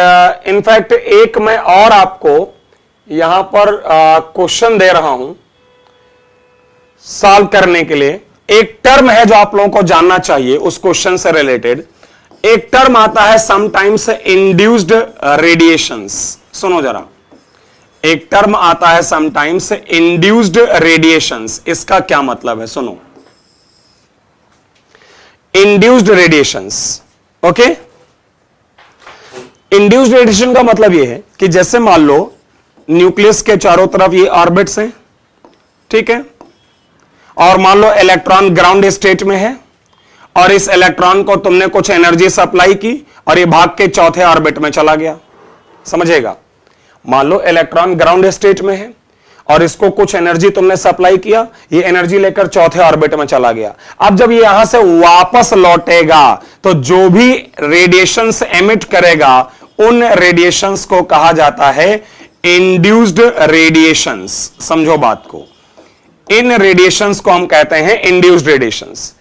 इनफैक्ट एक मैं और आपको यहां पर क्वेश्चन दे रहा हूं, सॉल्व करने के लिए एक टर्म है जो आप लोगों को जानना चाहिए उस क्वेश्चन से रिलेटेड। एक टर्म आता है समटाइम्स इंड्यूस्ड रेडिएशंस। सुनो जरा, एक टर्म आता है समटाइम्स इंड्यूस्ड रेडिएशंस। इसका क्या मतलब है? सुनो, induced radiations. Okay, induced radiation का मतलब यह है कि जैसे मान लो न्यूक्लियस के चारों तरफ ये ऑर्बिट्स हैं, ठीक है, और मान लो इलेक्ट्रॉन ग्राउंड स्टेट में है और इस इलेक्ट्रॉन को तुमने कुछ एनर्जी सप्लाई की और ये भाग के चौथे ऑर्बिट में चला गया। समझेगा? मान लो इलेक्ट्रॉन ग्राउंड स्टेट में है और इसको कुछ एनर्जी तुमने सप्लाई किया, ये एनर्जी लेकर चौथे ऑर्बिट में चला गया। अब जब ये यहां से वापस लौटेगा तो जो भी रेडिएशंस एमिट करेगा उन रेडिएशंस को कहा जाता है इंड्यूस्ड रेडिएशंस। समझो बात को, इन रेडिएशंस को हम कहते हैं इंड्यूस्ड रेडिएशंस।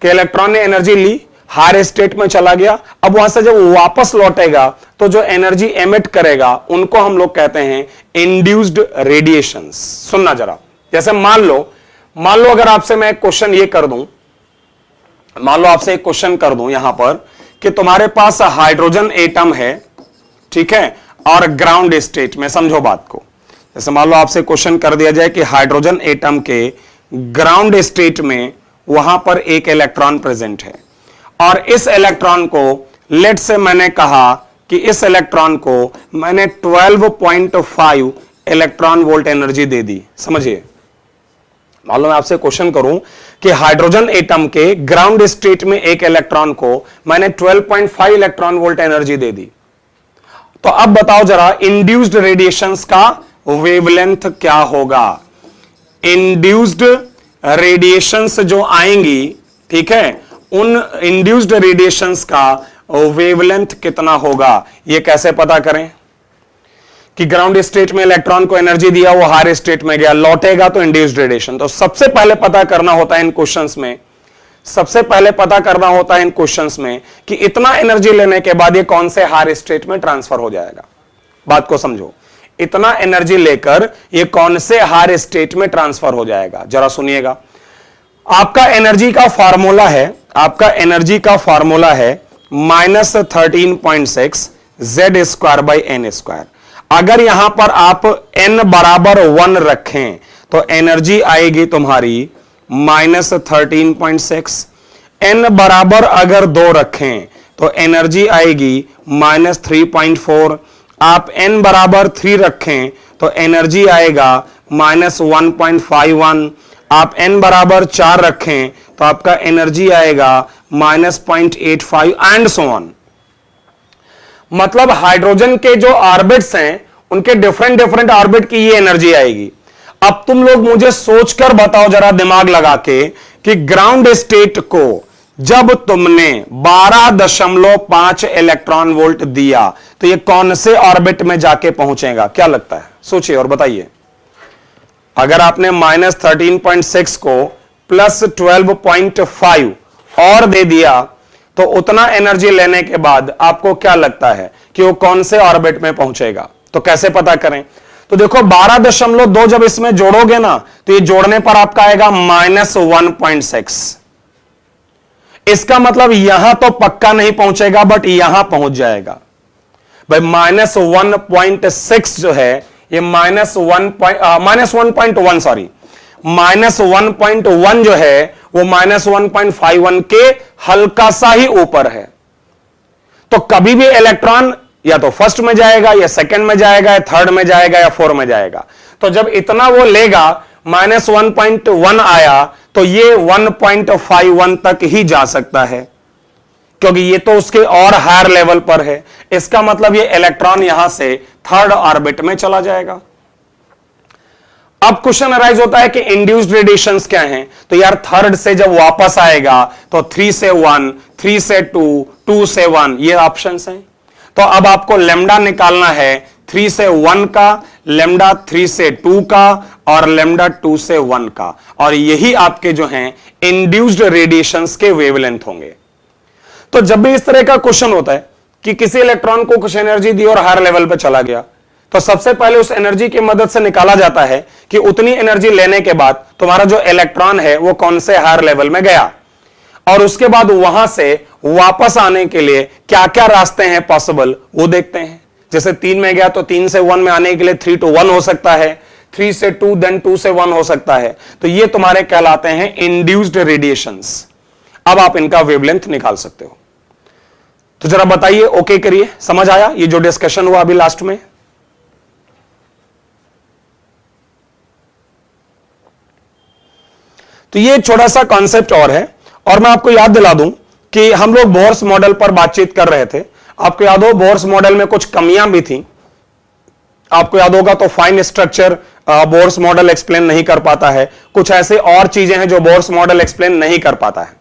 कि इलेक्ट्रॉन ने एनर्जी ली, हायर स्टेट में चला गया, अब वहां से जब वापस लौटेगा तो जो एनर्जी एमिट करेगा उनको हम लोग कहते हैं इंड्यूस्ड रेडिएशंस। सुनना जरा, जैसे मान लो अगर आपसे मैं एक क्वेश्चन ये कर दूं, मान लो आपसे एक क्वेश्चन कर दूं यहां पर कि तुम्हारे पास हाइड्रोजन एटम है, ठीक है, और ग्राउंड स्टेट में। समझो बात को, जैसे मान लो आपसे क्वेश्चन कर दिया जाए कि हाइड्रोजन एटम के ग्राउंड स्टेट में वहां पर एक इलेक्ट्रॉन प्रेजेंट है और इस इलेक्ट्रॉन को लेट से मैंने कहा कि इस इलेक्ट्रॉन को मैंने 12.5 इलेक्ट्रॉन वोल्ट एनर्जी दे दी। समझिए, मान लो मैं आपसे क्वेश्चन करूं कि हाइड्रोजन एटम के ग्राउंड स्टेट में एक इलेक्ट्रॉन को मैंने 12.5 इलेक्ट्रॉन वोल्ट एनर्जी दे दी, तो अब बताओ जरा इंड्यूस्ड रेडिएशंस का वेवलेंथ क्या होगा? इंड्यूस्ड रेडिएशंस जो आएंगी, ठीक है, उन इंड्यूस्ड रेडिएशंस का वेवलेंथ कितना होगा? ये कैसे पता करें कि ग्राउंड स्टेट में इलेक्ट्रॉन को एनर्जी दिया, वो हायर स्टेट में गया, लौटेगा तो इंड्यूस्ड रेडिएशन। तो सबसे पहले पता करना होता है इन क्वेश्चंस में, सबसे पहले पता करना होता है इन क्वेश्चंस में कि इतना एनर्जी लेने के बाद ये कौन से हायर स्टेट में ट्रांसफर हो जाएगा। बात को समझो, इतना एनर्जी लेकर ये कौन से हायर स्टेट में ट्रांसफर हो जाएगा। जरा सुनिएगा, आपका एनर्जी का फार्मूला है, आपका एनर्जी का फार्मूला है -13.6 Z²/n²। अगर यहां पर आप n बराबर 1 रखें तो एनर्जी आएगी तुम्हारी -13.6। n बराबर अगर 2 रखें तो एनर्जी आएगी -3.4। आप n बराबर 3 रखें तो एनर्जी आएगा -1.51। आप n बराबर 4 रखें तो आपका एनर्जी आएगा -0.85 एंड सो ऑन। मतलब हाइड्रोजन के जो ऑर्बिट्स हैं उनके डिफरेंट ऑर्बिट की ये एनर्जी आएगी। अब तुम लोग मुझे सोचकर बताओ जरा दिमाग लगा के कि ग्राउंड स्टेट को जब तुमने 12.5 इलेक्ट्रॉन वोल्ट दिया तो ये कौन से ऑर्बिट में जाके पहुंचेगा? क्या लगता है? सोचिए और बताइए। अगर आपने -13.6 को +12.5 और दे दिया तो उतना एनर्जी लेने के बाद आपको क्या लगता है कि वो कौन से ऑर्बिट में पहुंचेगा? तो कैसे पता करें? तो देखो 12.2 जब इसमें जोड़ोगे ना तो ये जोड़ने पर आपका आएगा -1.6। इसका मतलब यहां तो पक्का नहीं पहुंचेगा बट यहां पहुंच जाएगा। भाई -1.6 जो है ये -1.1 जो है वो -1.51 के हल्का सा ही ऊपर है। तो कभी भी इलेक्ट्रॉन या तो फर्स्ट में जाएगा या सेकंड में जाएगा या थर्ड में जाएगा या 4 में जाएगा। तो जब इतना वो लेगा -1.1 आया तो ये 1.51 तक ही जा सकता है क्योंकि ये तो उसके और हायर लेवल पर है। इसका मतलब ये इलेक्ट्रॉन यहां से थर्ड ऑर्बिट में चला जाएगा। अब क्वेश्चन अराइज होता है कि इंड्यूस्ड रेडिएशंस क्या हैं? तो यार थर्ड से जब वापस आएगा तो 3 से 1, 3 से 2, 2 से 1 ये ऑप्शंस हैं। तो अब आपको लेमडा निकालना है 3 से 1 का, लेमडा 3 से 2 का और लेमडा 2 से 1 का, और यही आपके जो हैं इंड्यूस्ड रेडिएशंस के वेवलेंथ होंगे। तो जब भी इस तरह का क्वेश्चन होता है कि किसी इलेक्ट्रॉन को कुछ एनर्जी दी और हायर लेवल पे चला गया तो सबसे पहले उस एनर्जी की मदद से निकाला जाता है कि उतनी एनर्जी लेने के बाद तुम्हारा जो इलेक्ट्रॉन है वो कौन से हायर लेवल में गया, और उसके बाद वहां से वापस आने के लिए क्या क्या रास्ते हैं पॉसिबल वो देखते हैं। जैसे 3 में गया तो 3 से 1 में आने के लिए 3 to 1 हो सकता है, 3 से 2 देन 2 से 1 हो सकता है। तो ये तुम्हारे कहलाते हैं इंड्यूस्ड रेडिएशंस। अब आप इनका वेवलेंथ निकाल सकते हो। तो जरा बताइए, ओके करिए, समझ आया ये जो डिस्कशन हुआ अभी लास्ट में? तो ये छोटा सा कॉन्सेप्ट और है, और मैं आपको याद दिला दूं कि हम लोग बोर्स मॉडल पर बातचीत कर रहे थे। आपको याद हो बोर्स मॉडल में कुछ कमियां भी थी, आपको याद होगा। तो fine structure Bohr's model explain नहीं कर पाता है, कुछ ऐसे और चीजें हैं जो बोर्स मॉडल एक्सप्लेन नहीं कर पाता है।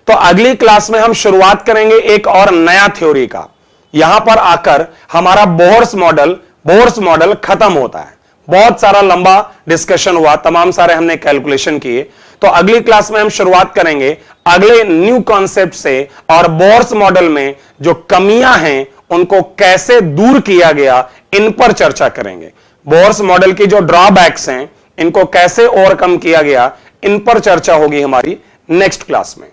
तो अगली क्लास में हम शुरुआत करेंगे एक और नया थ्योरी का। यहां पर आकर हमारा बोर्स मॉडल खत्म होता है। बहुत सारा लंबा डिस्कशन हुआ, तमाम सारे हमने कैलकुलेशन किए। तो अगली क्लास में हम शुरुआत करेंगे अगले न्यू कॉन्सेप्ट से, और बोर्स मॉडल में जो कमियां हैं उनको कैसे दूर किया गया इन पर चर्चा करेंगे। बोर्स मॉडल की जो ड्रॉबैक्स हैं इनको कैसे ओवरकम किया गया इन पर चर्चा होगी हमारी नेक्स्ट क्लास में।